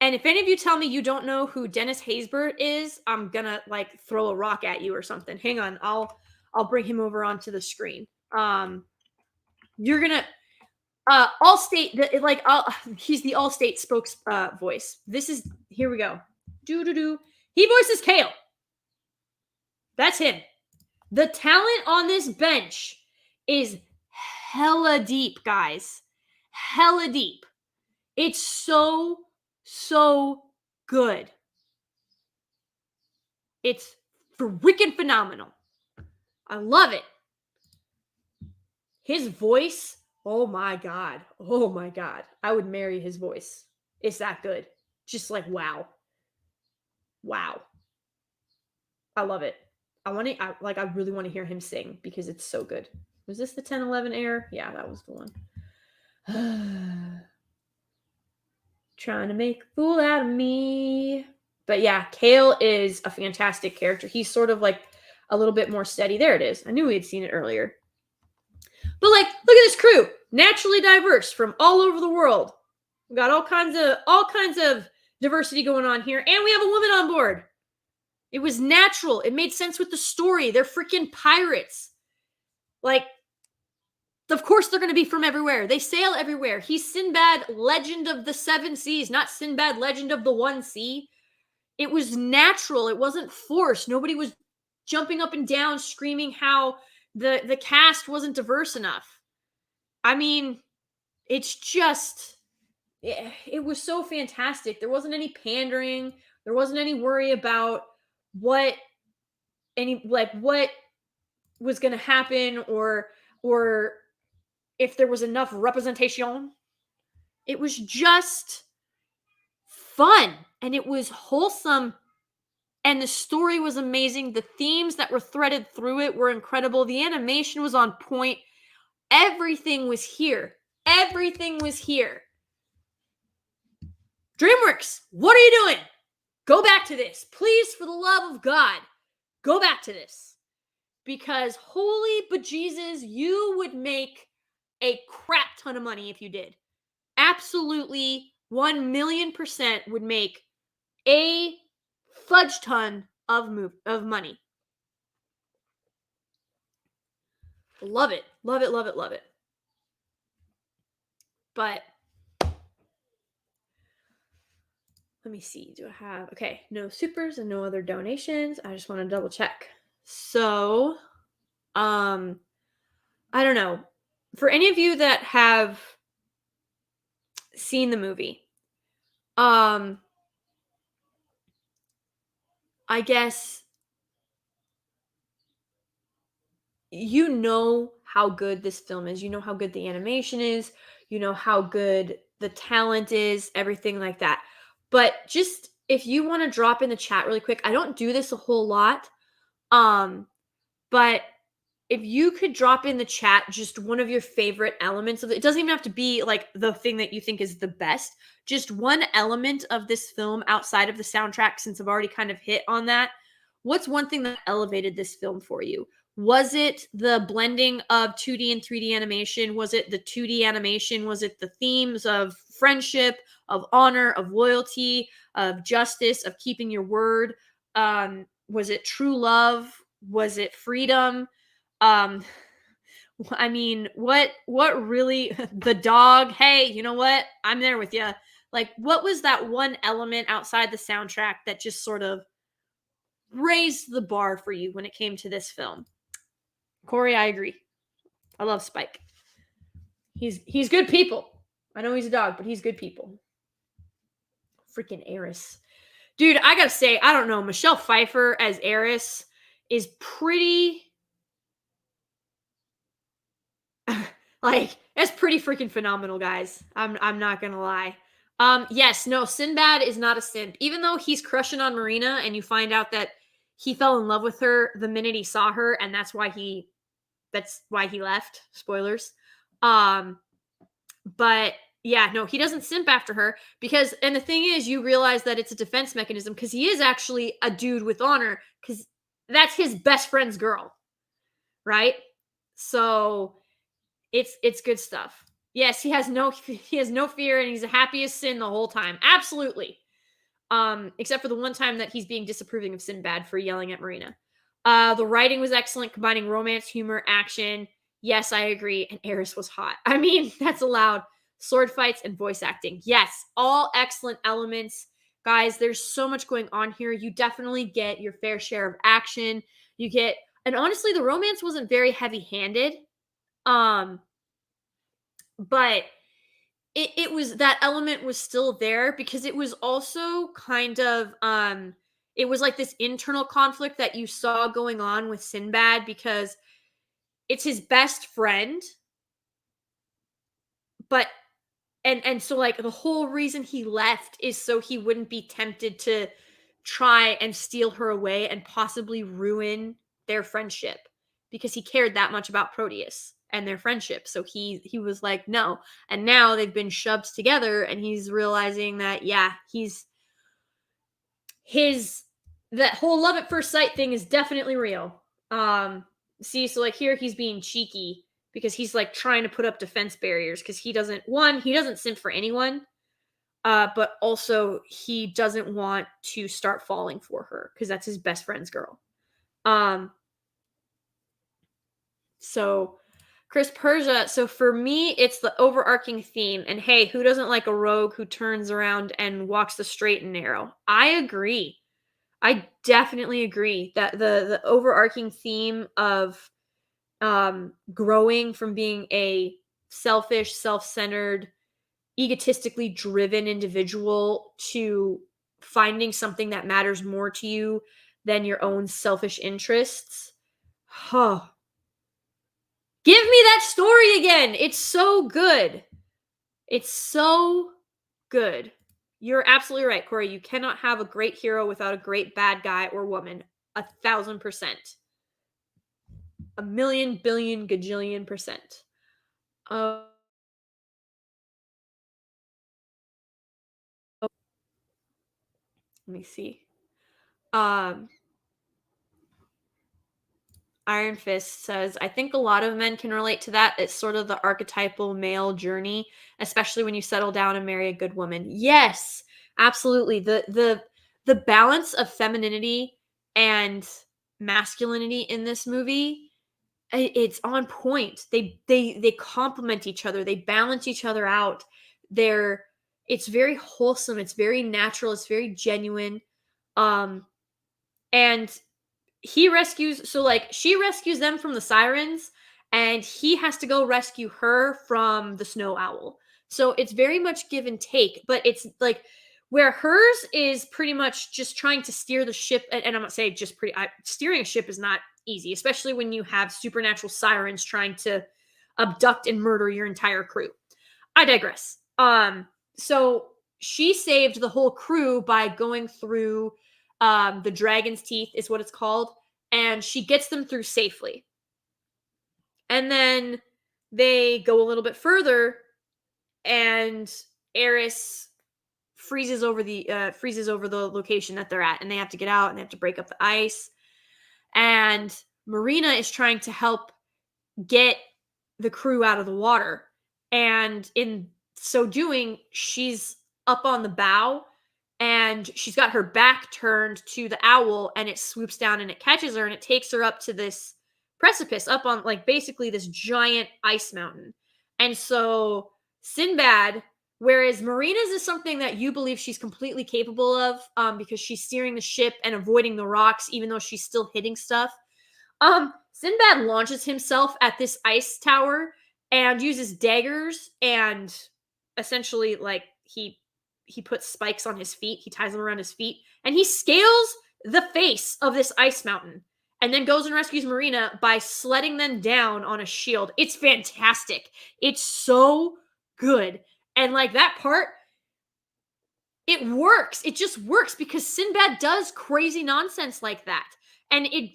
And if any of you tell me you don't know who Dennis Haysbert is, I'm gonna like throw a rock at you or something. Hang on, I'll bring him over onto the screen. You're gonna Allstate, like he's the Allstate spokes voice. This is here we go. Do. He voices Kale. That's him. The talent on this bench is hella deep, guys. Hella deep. It's so good. It's freaking phenomenal. I love it. His voice, oh my God. Oh my God. I would marry his voice. It's that good. Just like, wow. Wow. I love it. I really want to hear him sing because it's so good. Was this the 10-11 air? Yeah, that was the one. Trying to make a fool out of me. But yeah, Kale is a fantastic character. He's sort of like a little bit more steady. There it is. I knew we had seen it earlier. But like, look at this crew. Naturally diverse from all over the world. We got all kinds of diversity going on here. And we have a woman on board. It was natural. It made sense with the story. They're freaking pirates. Like, of course they're going to be from everywhere. They sail everywhere. He's Sinbad, Legend of the Seven Seas, not Sinbad, Legend of the One Sea. It was natural. It wasn't forced. Nobody was jumping up and down screaming how the cast wasn't diverse enough. I mean, it's just, it was so fantastic. There wasn't any pandering. There wasn't any worry about what was going to happen or if there was enough representation. It was just fun and it was wholesome and the story was amazing. The themes that were threaded through it were incredible. The animation was on point. Everything was here. Everything was here. DreamWorks, what are you doing? Go back to this. Please, for the love of God, go back to this. Because holy bejesus, you would make a crap ton of money if you did. Absolutely 1,000,000% would make a fudge ton of money. Love it. Love it, love it, love it. But let me see. Do I have... Okay, no supers and no other donations. I just want to double check. So, I don't know. For any of you that have seen the movie, I guess you know how good this film is. You know how good the animation is. You know how good the talent is, everything like that. But just if you want to drop in the chat really quick, I don't do this a whole lot. But if you could drop in the chat just one of your favorite elements of it, it doesn't even have to be like the thing that you think is the best. Just one element of this film outside of the soundtrack, since I've already kind of hit on that. What's one thing that elevated this film for you? Was it the blending of 2D and 3D animation? Was it the 2D animation? Was it the themes of friendship, of honor, of loyalty, of justice, of keeping your word? Was it true love? Was it freedom? I mean, what really, the dog, hey, you know what? I'm there with you. Like, what was that one element outside the soundtrack that just sort of raised the bar for you when it came to this film? Corey, I agree. I love Spike. He's good people. I know he's a dog, but he's good people. Freaking Eris. Dude, I gotta say, I don't know. Michelle Pfeiffer as Eris is pretty... like, that's pretty freaking phenomenal, guys. I'm not gonna lie. Yes, no, Sinbad is not a simp. Even though he's crushing on Marina and you find out that he fell in love with her the minute he saw her, and that's why he left. Spoilers. But yeah, no, he doesn't simp after her because, and the thing is, you realize that it's a defense mechanism because he is actually a dude with honor because that's his best friend's girl, right? So it's good stuff. Yes, he has no fear and he's happy as sin the whole time. Absolutely. except for the one time that he's being disapproving of Sinbad for yelling at Marina. The writing was excellent, combining romance, humor, action. Yes, I agree. And Eris was hot. I mean, that's allowed. Sword fights and voice acting. Yes, all excellent elements. Guys, there's so much going on here. You definitely get your fair share of action. You get, and honestly, the romance wasn't very heavy-handed. But it was, that element was still there because it was also kind of it was like this internal conflict that you saw going on with Sinbad because it's his best friend, but and so like the whole reason he left is so he wouldn't be tempted to try and steal her away and possibly ruin their friendship because he cared that much about Proteus and their friendship. So he was like, no. And now they've been shoved together and he's realizing that yeah, that whole love at first sight thing is definitely real. See, so like here he's being cheeky because he's like trying to put up defense barriers because he doesn't simp for anyone. But also he doesn't want to start falling for her because that's his best friend's girl. So Chris Persia, so for me, it's the overarching theme. And hey, who doesn't like a rogue who turns around and walks the straight and narrow? I agree. I definitely agree that the overarching theme of growing from being a selfish, self-centered, egotistically driven individual to finding something that matters more to you than your own selfish interests. Huh. Give me that story again. It's so good. It's so good. You're absolutely right, Corey. You cannot have a great hero without a great bad guy or woman. 1,000%. A million, billion, gajillion percent. Let me see. Iron Fist says, I think a lot of men can relate to that. It's sort of the archetypal male journey, especially when you settle down and marry a good woman. Yes, absolutely. The balance of femininity and masculinity in this movie, it's on point. They complement each other. They balance each other out. It's very wholesome. It's very natural. It's very genuine. And she rescues them from the Sirens and he has to go rescue her from the Snow Owl. So it's very much give and take, but it's like where hers is pretty much just trying to steer the ship. And I'm not saying steering a ship is not easy, especially when you have supernatural sirens trying to abduct and murder your entire crew. I digress. So she saved the whole crew by going through the dragon's teeth is what it's called, and she gets them through safely. And then they go a little bit further, and Eris freezes over the location that they're at, and they have to get out and they have to break up the ice. And Marina is trying to help get the crew out of the water, and in so doing, she's up on the bow and she's got her back turned to the owl and it swoops down and it catches her and it takes her up to this precipice up on like basically this giant ice mountain. And so Sinbad, whereas Marinas is something that you believe she's completely capable of because she's steering the ship and avoiding the rocks even though she's still hitting stuff. Sinbad launches himself at this ice tower and uses daggers and essentially like he puts spikes on his feet. He ties them around his feet and he scales the face of this ice mountain and then goes and rescues Marina by sledding them down on a shield. It's fantastic. It's so good. And like that part, it works. It just works because Sinbad does crazy nonsense like that. And he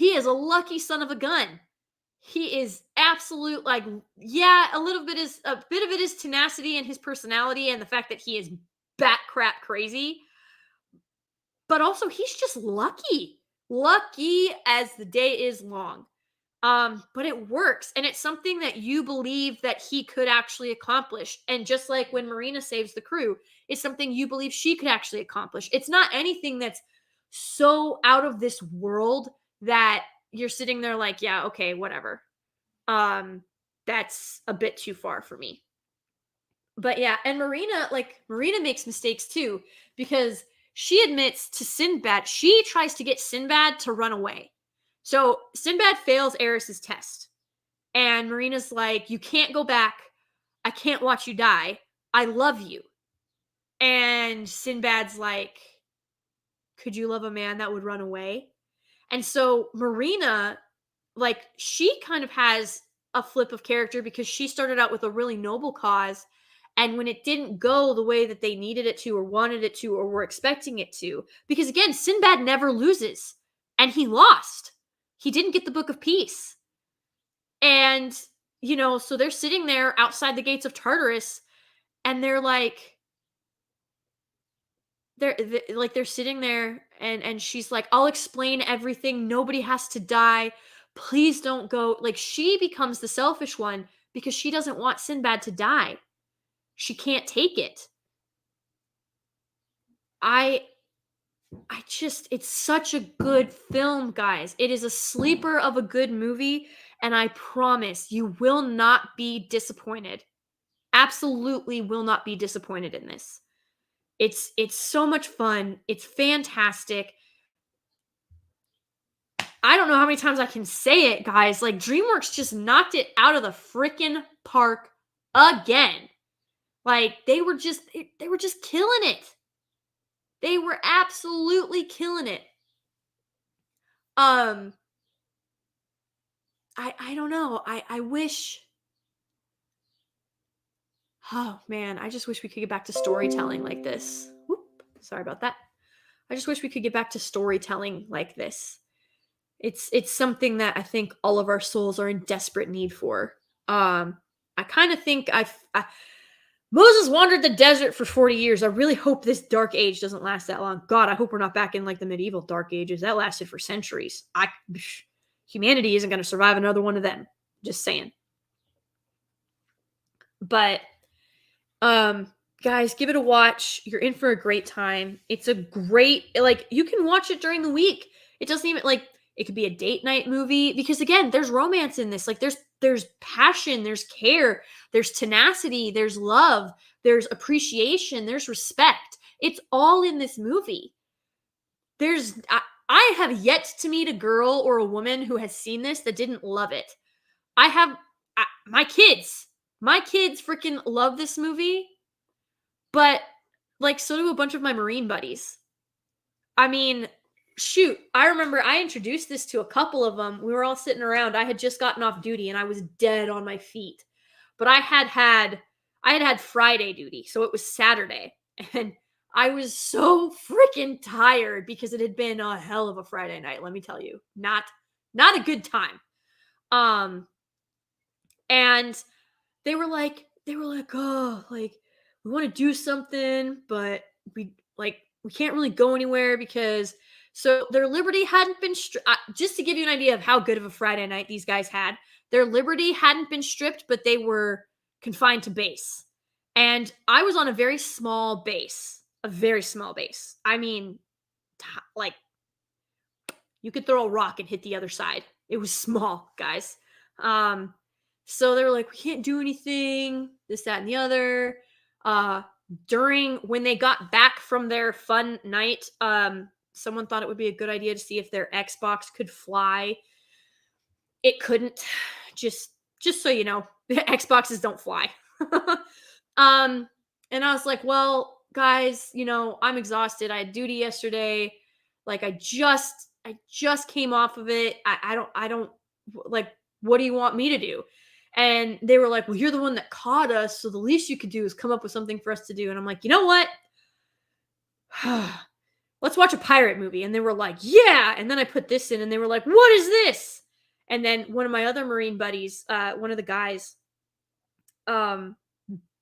is a lucky son of a gun. He is absolute, like, yeah, a bit of it is tenacity and his personality and the fact that he is bat crap crazy. But also he's just lucky as the day is long. But it works, and it's something that you believe that he could actually accomplish. And just like when Marina saves the crew, it's something you believe she could actually accomplish. It's not anything that's so out of this world that you're sitting there like, yeah, okay, whatever. That's a bit too far for me. But yeah, and Marina makes mistakes too, because she admits to Sinbad, she tries to get Sinbad to run away. So Sinbad fails Eris's test. And Marina's like, you can't go back. I can't watch you die. I love you. And Sinbad's like, could you love a man that would run away? And so Marina, like, she kind of has a flip of character because she started out with a really noble cause. And when it didn't go the way that they needed it to, or wanted it to, or were expecting it to, because again, Sinbad never loses, and he lost. He didn't get the Book of Peace. And, so they're sitting there outside the gates of Tartarus, and they're like, they're sitting there, and she's like, I'll explain everything. Nobody has to die. Please don't go. Like, she becomes the selfish one because she doesn't want Sinbad to die. She can't take it. It's such a good film, guys. It is a sleeper of a good movie, and I promise you will not be disappointed. Absolutely will not be disappointed in this. It's so much fun. It's fantastic. I don't know how many times I can say it, guys. Like, DreamWorks just knocked it out of the freaking park again. Like, they were just killing it. They were absolutely killing it. I don't know. I wish. Oh man, I just wish we could get back to storytelling like this. Whoop, sorry about that. I just wish we could get back to storytelling like this. It's something that I think all of our souls are in desperate need for. I kind of think Moses wandered the desert for 40 years. I really hope this dark age doesn't last that long. God, I hope we're not back in like the medieval dark ages. That lasted for centuries. Humanity isn't going to survive another one of them. Just saying. But guys, give it a watch. You're in for a great time. It's a great, like, you can watch it during the week. It doesn't even, like, it could be a date night movie because again, there's romance in this. Like, there's passion, there's care, there's tenacity, there's love, there's appreciation, there's respect. It's all in this movie. I have yet to meet a girl or a woman who has seen this that didn't love it. My kids freaking love this movie, but like, so do a bunch of my Marine buddies. I mean, shoot, I remember I introduced this to a couple of them. We were all sitting around. I had just gotten off duty and I was dead on my feet. But I had Friday duty, so it was Saturday. And I was so freaking tired because it had been a hell of a Friday night, let me tell you. Not a good time. And they were like, oh, like, we want to do something, but we can't really go anywhere because so their liberty hadn't been just to give you an idea of how good of a Friday night these guys had. Their liberty hadn't been stripped, but they were confined to base. And I was on a very small base. I mean, like, you could throw a rock and hit the other side. It was small, guys. So they were like, we can't do anything, this, that, and the other. When they got back from their fun night, someone thought it would be a good idea to see if their Xbox could fly. It couldn't. Just so you know, Xboxes don't fly. And I was like, well, guys, I'm exhausted. I had duty yesterday. Like, I just came off of it. I don't like, what do you want me to do? And they were like, well, you're the one that caught us, so the least you could do is come up with something for us to do. And I'm like, you know what? Let's watch a pirate movie. And they were like, yeah. And then I put this in and they were like, what is this? And then one of my other Marine buddies, one of the guys,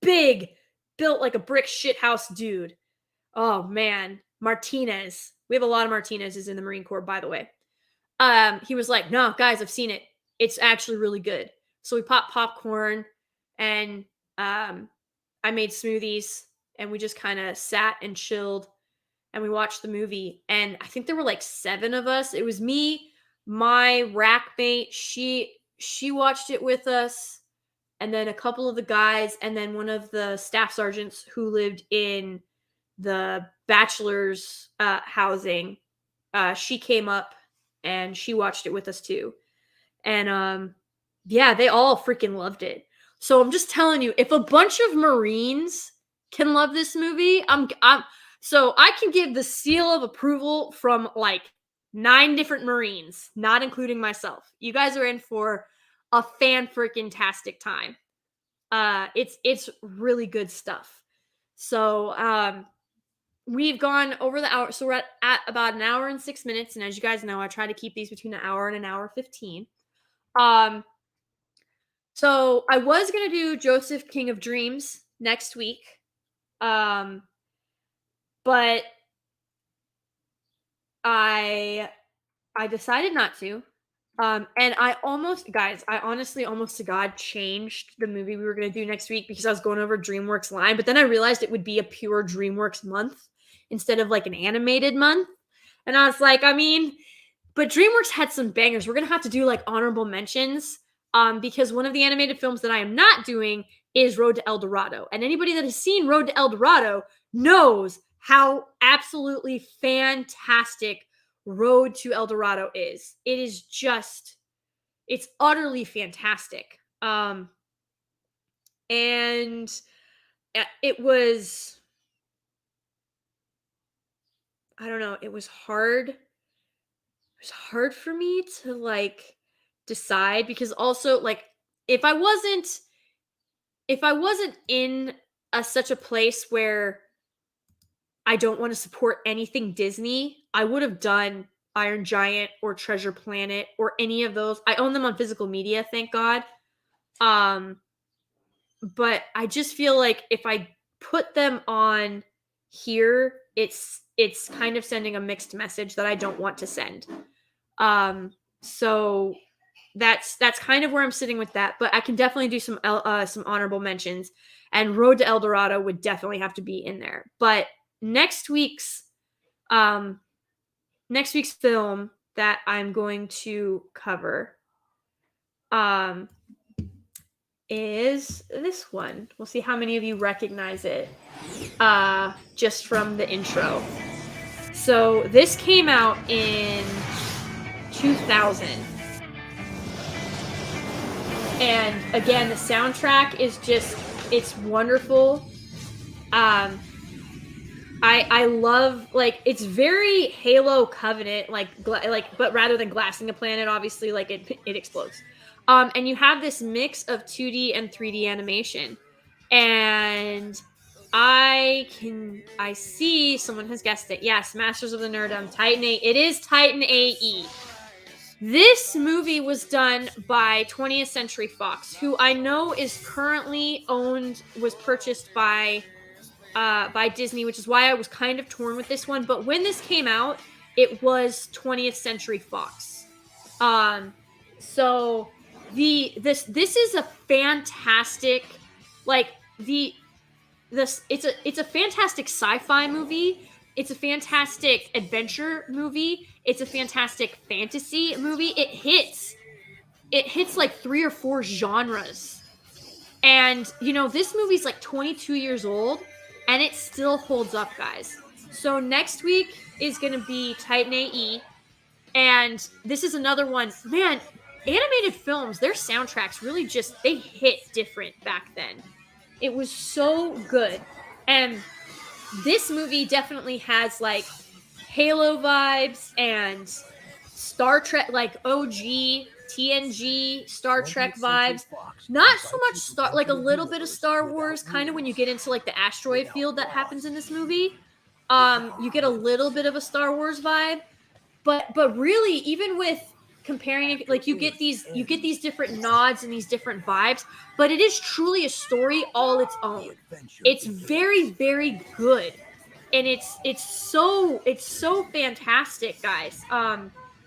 big, built like a brick shithouse dude. Oh man, Martinez. We have a lot of Martinez's in the Marine Corps, by the way. He was like, no, guys, I've seen it. It's actually really good. So we popped popcorn and I made smoothies and we just kind of sat and chilled and we watched the movie. And I think there were like 7 of us. It was me, my rack mate, she watched it with us, and then a couple of the guys, and then one of the staff sergeants who lived in the bachelor's housing. She came up and she watched it with us too. And yeah, they all freaking loved it. So I'm just telling you, if a bunch of Marines can love this movie, I'm so I can give the seal of approval from like 9 different Marines, not including myself. You guys are in for a fan freaking tastic time. It's really good stuff. So we've gone over the hour, so we're at about an hour and 6 minutes, and as you guys know, I try to keep these between an hour and an hour 15. So I was gonna do Joseph King of Dreams next week, but I decided not to. And I honestly, almost to God, changed the movie we were gonna do next week because I was going over DreamWorks line, but then I realized it would be a pure DreamWorks month instead of like an animated month. And I was like, I mean, but DreamWorks had some bangers. We're gonna have to do like honorable mentions. Because one of the animated films that I am not doing is Road to El Dorado. And anybody that has seen Road to El Dorado knows how absolutely fantastic Road to El Dorado is. It is just, it's utterly fantastic. And it was, I don't know, it was hard. It was hard for me to like decide because also like if I wasn't in such a place where I don't want to support anything Disney, I would have done Iron Giant or Treasure Planet or any of those. I own them on physical media, thank God. But I just feel like if I put them on here, it's kind of sending a mixed message that I don't want to send. So that's kind of where I'm sitting with that, but I can definitely do some honorable mentions, and Road to El Dorado would definitely have to be in there. But next week's film that I'm going to cover is this one. We'll see how many of you recognize it just from the intro. So this came out in 2000. And again, the soundtrack is just, it's wonderful. I love, like, it's very Halo Covenant, but rather than glassing a planet, obviously, like, it explodes. And you have this mix of 2D and 3D animation. And I see someone has guessed it. Yes, Masters of the Nerdum, Titan A. It is Titan AE. This movie was done by 20th Century Fox, who I know is currently was purchased by Disney, which is why I was kind of torn with this one. But when this came out, it was 20th Century Fox. So this is a fantastic, like it's a fantastic sci-fi movie. It's a fantastic adventure movie. It's a fantastic fantasy movie. It hits like 3 or 4 genres. And, you know, this movie's like 22 years old and it still holds up, guys. So next week is going to be Titan AE. And this is another one. Man, animated films, their soundtracks really just, they hit different back then. It was so good. And this movie definitely has like Halo vibes and Star Trek, like OG, TNG, Star Trek vibes. Not so much like a little bit of Star Wars, kind of when you get into like the asteroid field that happens in this movie. You get a little bit of a Star Wars vibe, but really, even with comparing it, like you get these different nods and these different vibes, but it is truly a story all its own. It's very, very good, and it's so fantastic, guys.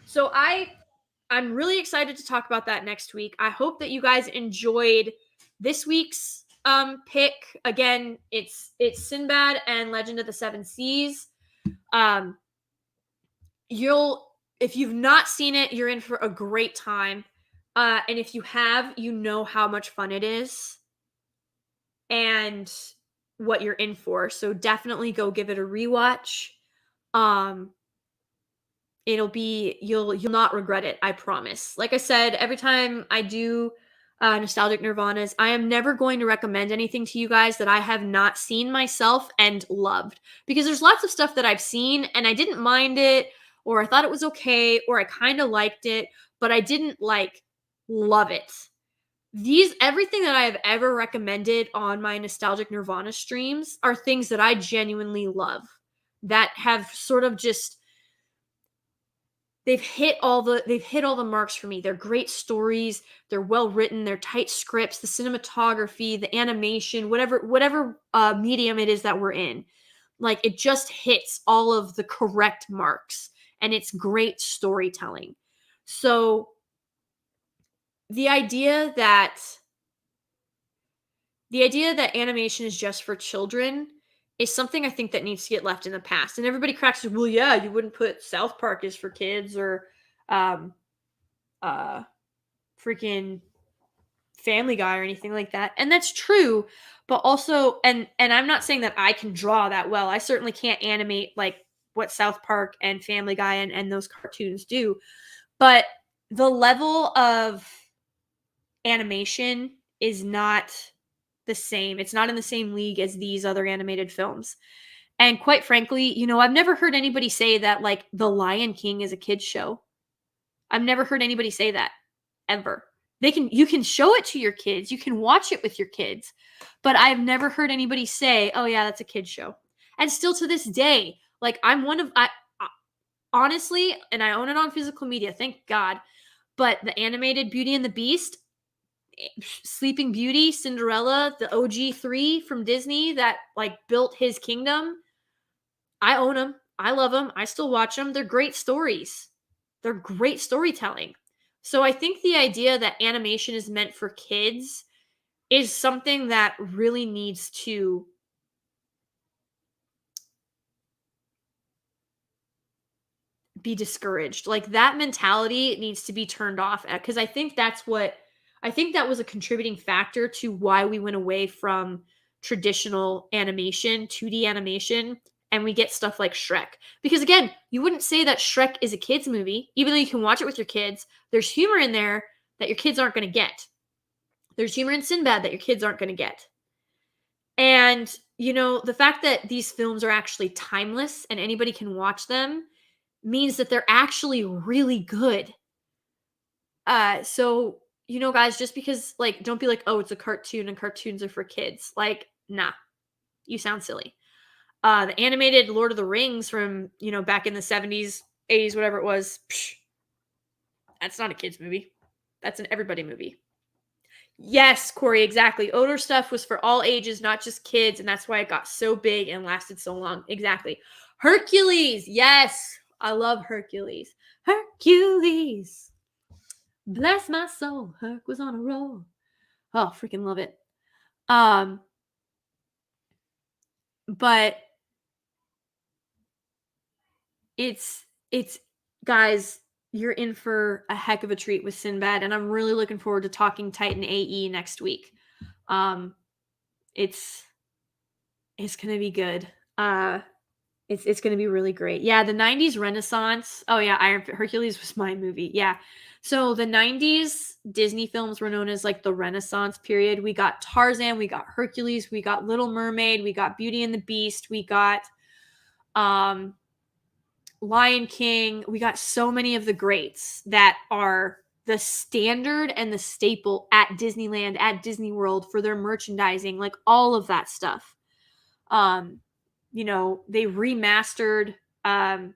So I I'm really excited to talk about that next week. I hope that you guys enjoyed this week's pick. Again, it's Sinbad and Legend of the Seven Seas. If you've not seen it, you're in for a great time. And if you have, you know how much fun it is and what you're in for. So definitely go give it a rewatch. You'll not regret it, I promise. Like I said, every time I do nostalgic Nirvanas, I am never going to recommend anything to you guys that I have not seen myself and loved, because there's lots of stuff that I've seen and I didn't mind it, or I thought it was okay, or I kind of liked it, but I didn't like love it. Everything that I have ever recommended on my nostalgic Nirvana streams are things that I genuinely love, that have sort of just they've hit all the marks for me. They're great stories, they're well written, they're tight scripts, the cinematography, the animation, whatever medium it is that we're in. Like, it just hits all of the correct marks, and it's great storytelling. So the idea that animation is just for children is something I think that needs to get left in the past. And everybody cracks, well, yeah, you wouldn't put South Park is for kids, or freaking Family Guy or anything like that. And that's true, but also, and I'm not saying that I can draw that well. I certainly can't animate like what South Park and Family Guy and those cartoons do. But the level of animation is not the same. It's not in the same league as these other animated films. And quite frankly, I've never heard anybody say that like The Lion King is a kids show. I've never heard anybody say that ever. You can show it to your kids, you can watch it with your kids, but I've never heard anybody say, "Oh yeah, that's a kids show." And still to this day, like I honestly, and I own it on physical media, thank God. But the animated Beauty and the Beast, Sleeping Beauty, Cinderella, the OG 3 from Disney that like built his kingdom, I own them. I love them. I still watch them. They're great stories. They're great storytelling. So I think the idea that animation is meant for kids is something that really needs to be discouraged. Like, that mentality needs to be turned off at, because I think that was a contributing factor to why we went away from traditional animation, 2D animation, and we get stuff like Shrek. Because again, you wouldn't say that Shrek is a kids movie, even though you can watch it with your kids. There's humor in there that your kids aren't going to get. There's humor in Sinbad that your kids aren't going to get. And, the fact that these films are actually timeless and anybody can watch them means that they're actually really good. So, guys, just because, like, don't be like, oh, it's a cartoon and cartoons are for kids. Like, nah, you sound silly. The animated Lord of the Rings from, back in the 70s, 80s, whatever it was, that's not a kid's movie. That's an everybody movie. Yes, Corey, exactly. Odor stuff was for all ages, not just kids, and that's why it got so big and lasted so long. Exactly. Hercules, yes. I love Hercules. Hercules. Bless my soul. Herc was on a roll. Oh, freaking love it. But it's guys, you're in for a heck of a treat with Sinbad, and I'm really looking forward to talking Titan AE next week. It's gonna be good. It's gonna be really great. Yeah, the 90s Renaissance. Oh yeah, Hercules was my movie. Yeah. So the 90s Disney films were known as like the Renaissance period. We got Tarzan, we got Hercules, we got Little Mermaid, we got Beauty and the Beast, we got Lion King. We got so many of the greats that are the standard and the staple at Disneyland, at Disney World for their merchandising, like all of that stuff. They remastered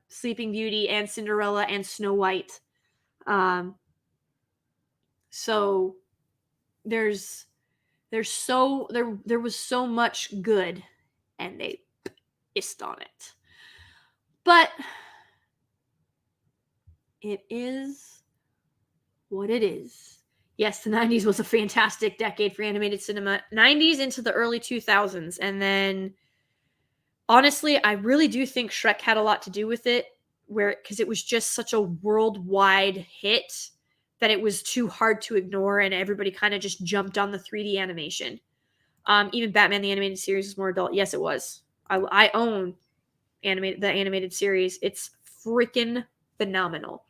Sleeping Beauty and Cinderella and Snow White. So there was so much good, and they pissed on it. But it is what it is. Yes, the 90s was a fantastic decade for animated cinema. 90s into the early 2000s. And then, honestly, I really do think Shrek had a lot to do with it, because it was just such a worldwide hit that it was too hard to ignore, and everybody kind of just jumped on the 3D animation. Even Batman the Animated Series is more adult. Yes, it was. I own the animated series. It's freaking phenomenal.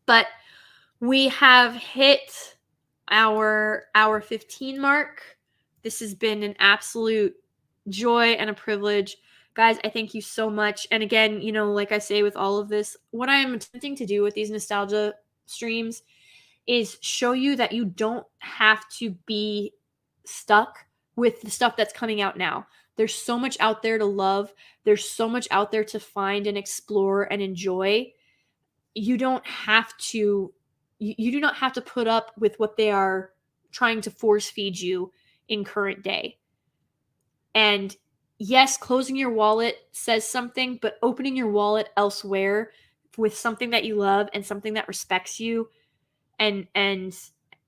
But we have hit our hour 15 mark. This has been an absolute joy and a privilege. Guys, I thank you so much. And again, like I say with all of this, what I am attempting to do with these nostalgia streams is show you that you don't have to be stuck with the stuff that's coming out now. There's so much out there to love. There's so much out there to find and explore and enjoy. You don't have to you do not have to put up with what they are trying to force feed you in current day. And yes, closing your wallet says something, but opening your wallet elsewhere with something that you love and something that respects you and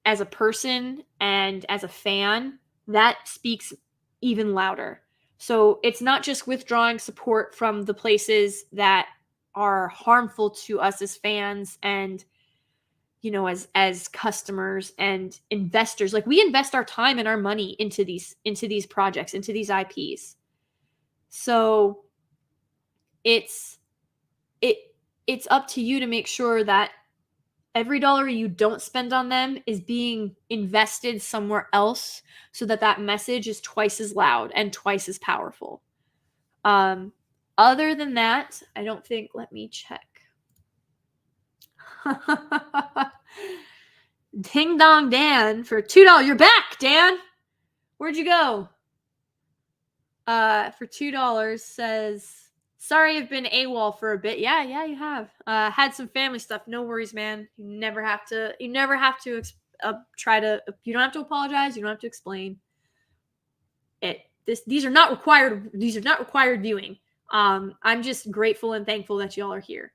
as a person and as a fan, that speaks even louder. So it's not just withdrawing support from the places that are harmful to us as fans and as customers and investors. Like, we invest our time and our money into these projects, into these IPs. So it's up to you to make sure that every dollar you don't spend on them is being invested somewhere else, so that message is twice as loud and twice as powerful. Other than that, I don't think, let me check. Ding Dong Dan for $2. You're back, Dan. Where'd you go? For $2 says, sorry, I've been AWOL for a bit. Yeah, you have. Had some family stuff. No worries, man. You never have to you don't have to apologize. You don't have to explain it. These are not required viewing. I'm just grateful and thankful that y'all are here.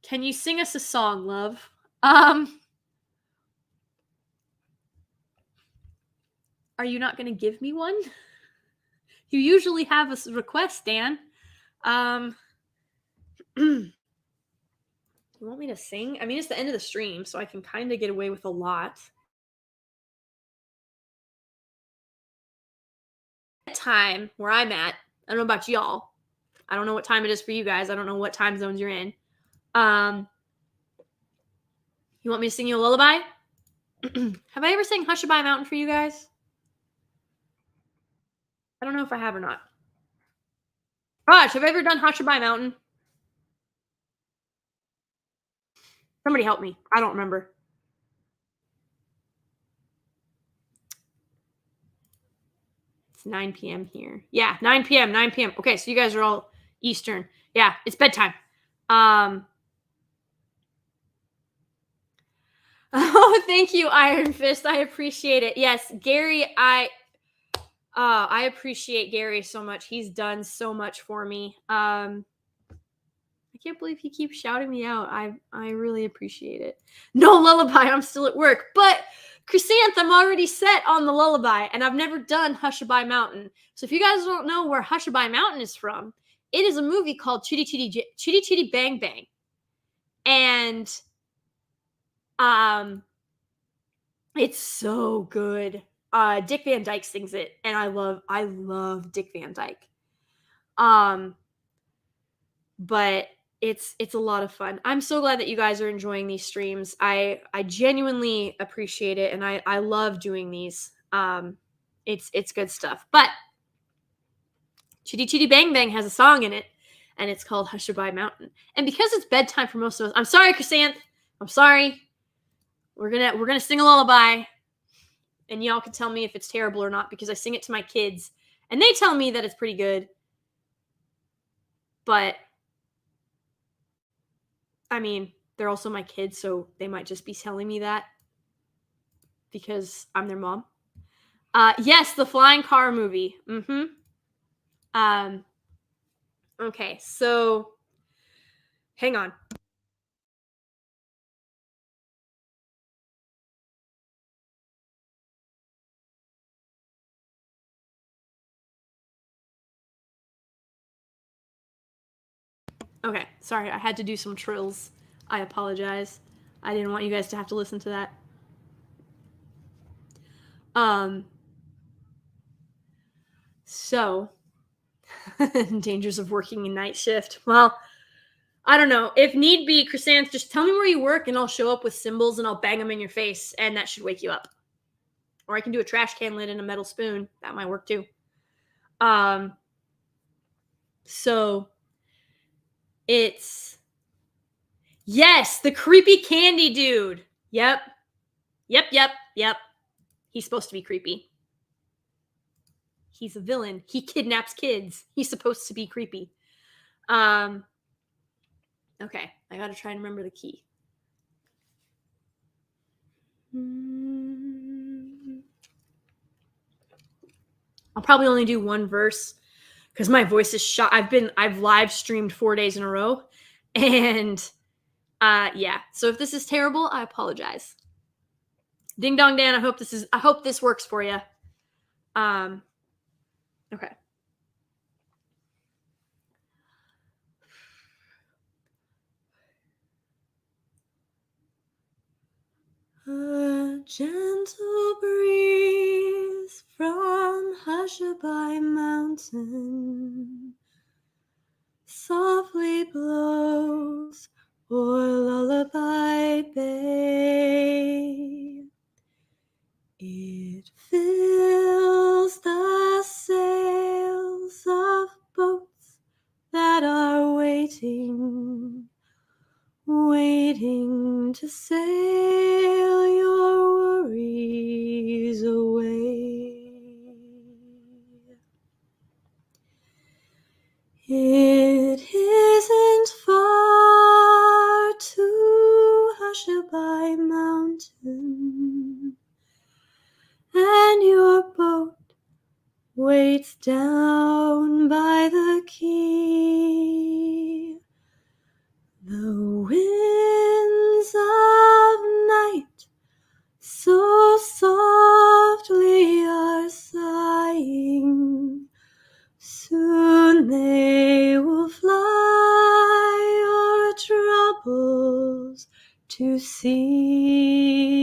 Can you sing us a song, love? Are you not going to give me one? You usually have a request, Dan. You want me to sing? I mean, it's the end of the stream, so I can kind of get away with a lot. Time where I'm at, I don't know about y'all. I don't know what time it is for you guys. I don't know what time zones you're in. You want me to sing you a lullaby? Have I ever sang Hushabye Mountain for you guys? I don't know if I have or not. Gosh, have I ever done Hushabye Mountain? Somebody help me. I don't remember. It's 9 p.m. here. Yeah, 9 p.m. Okay, so you guys are all Eastern. Yeah, it's bedtime. Oh, thank you, Iron Fist. I appreciate it. Yes, Gary, I appreciate Gary so much. He's done so much for me. I can't believe he keeps shouting me out. I really appreciate it. No lullaby, I'm still at work. But Chrysanth, I'm already set on the lullaby, and I've never done Hushabye Mountain. So if you guys don't know where Hushabye Mountain is from, it is a movie called Chitty Chitty Bang Bang. And it's so good. Dick Van Dyke sings it, and I love Dick Van Dyke. But it's a lot of fun. I'm so glad that you guys are enjoying these streams. I genuinely appreciate it, and I love doing these. It's good stuff. But Chitty Chitty Bang Bang has a song in it, and it's called Hushabye Mountain. And because it's bedtime for most of us, I'm sorry, Chrysanth. I'm sorry. We're gonna sing a lullaby, and y'all can tell me if it's terrible or not, because I sing it to my kids, and they tell me that it's pretty good. But I mean, they're also my kids, so they might just be telling me that because I'm their mom. Yes, the flying car movie. Okay, so hang on. Okay, sorry, I had to do some trills. I apologize. I didn't want you guys to have to listen to that. So, dangers of working a night shift. Well, I don't know. If need be, Chrysanth, just tell me where you work and I'll show up with symbols and I'll bang them in your face and that should wake you up. Or I can do a trash can lid and a metal spoon. That might work too. So it's yes, the creepy candy dude. Yep. He's supposed to be creepy. He's a villain. He kidnaps kids. He's supposed to be creepy. Okay, I gotta try and remember the key. I'll probably only do one verse because my voice is shot. I've live streamed 4 days in a row, and yeah. So if this is terrible, I apologize. Ding dong Dan, I hope this works for you. Okay. A gentle breeze from Hushabye Mountain softly blows o'er Lullaby Bay. It fills the sails of boats that are waiting to sail your worries away. It isn't far to Hushabye Mountain, and your boat waits down by the quay. The winds of night so softly are sighing, soon they will fly your troubles to sea.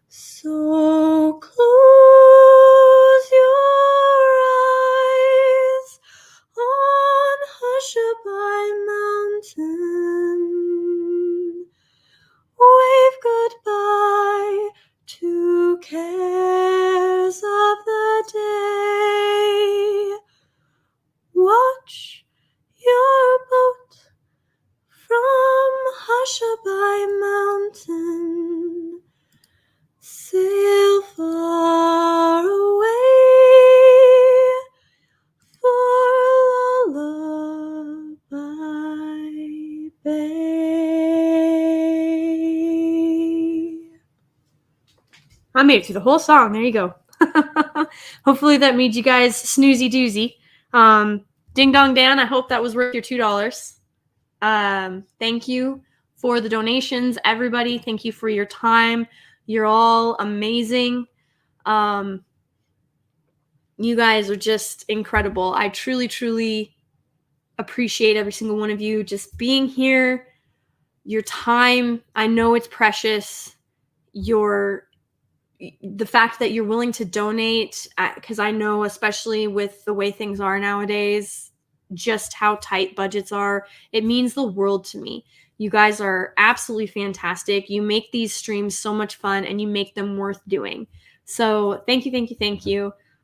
So close your eyes on Hushabye Mountain. Wave goodbye to cares of the day. Watch your boat from Hushabye Mountain sail far away for Lullaby Bay. I made it through the whole song. There you go. Hopefully that made you guys snoozy doozy. Ding dong Dan, I hope that was worth your $2. Thank you for the donations, everybody. Thank you for your time. You're all amazing. You guys are just incredible. I truly, truly appreciate every single one of you just being here. Your time, I know it's precious. The fact that you're willing to donate, because I know, especially with the way things are nowadays, just how tight budgets are, it means the world to me. You guys are absolutely fantastic. You make these streams so much fun and you make them worth doing. So thank you.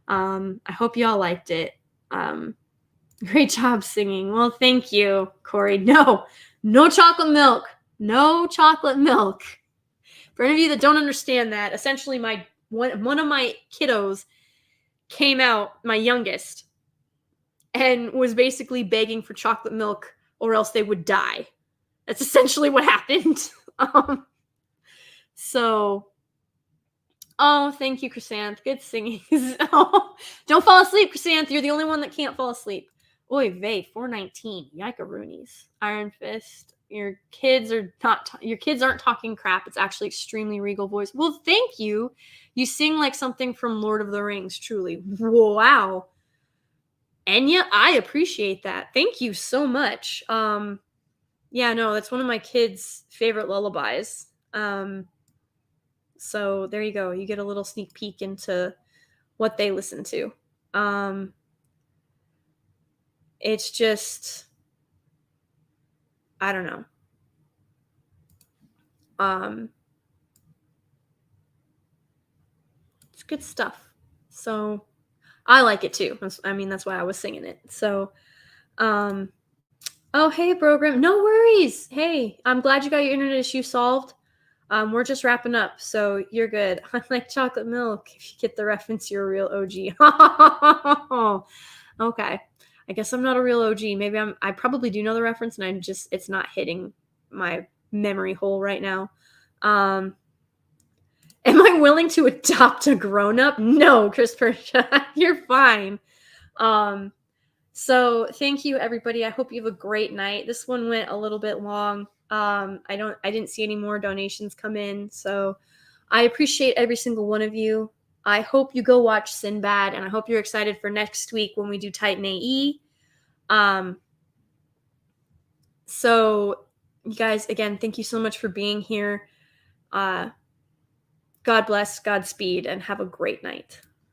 I hope you all liked it. Great job singing. Well, thank you, Corey. No chocolate milk. No chocolate milk. For any of you that don't understand that, essentially one of my kiddos came out, my youngest, and was basically begging for chocolate milk or else they would die. That's essentially what happened. Thank you, Chrysanth. Good singing. Don't fall asleep, Chrysanth. You're the only one that can't fall asleep. Oy vey, 419. Yikaroonies. Iron Fist. Your kids aren't talking crap. It's actually extremely regal voice. Well, thank you. You sing like something from Lord of the Rings, truly. Wow. Enya, I appreciate that. Thank you so much. Yeah, no, that's one of my kids' favorite lullabies. So there you go. You get a little sneak peek into what they listen to. It's just, I don't know. It's good stuff. So I like it too. That's why I was singing it. So, oh, hey, program. No worries. Hey, I'm glad you got your internet issue solved. We're just wrapping up, so you're good. I like chocolate milk. If you get the reference, you're a real OG. Okay. I guess I'm not a real OG. Maybe I probably do know the reference and it's not hitting my memory hole right now. Am I willing to adopt a grown-up? No, Christopher. You're fine. So thank you, everybody. I hope you have a great night. This one went a little bit long. I didn't see any more donations come in, so I appreciate every single one of you. I hope you go watch Sinbad, and I hope you're excited for next week when we do Titan AE. So you guys, again, thank you so much for being here. God bless, Godspeed, and have a great night.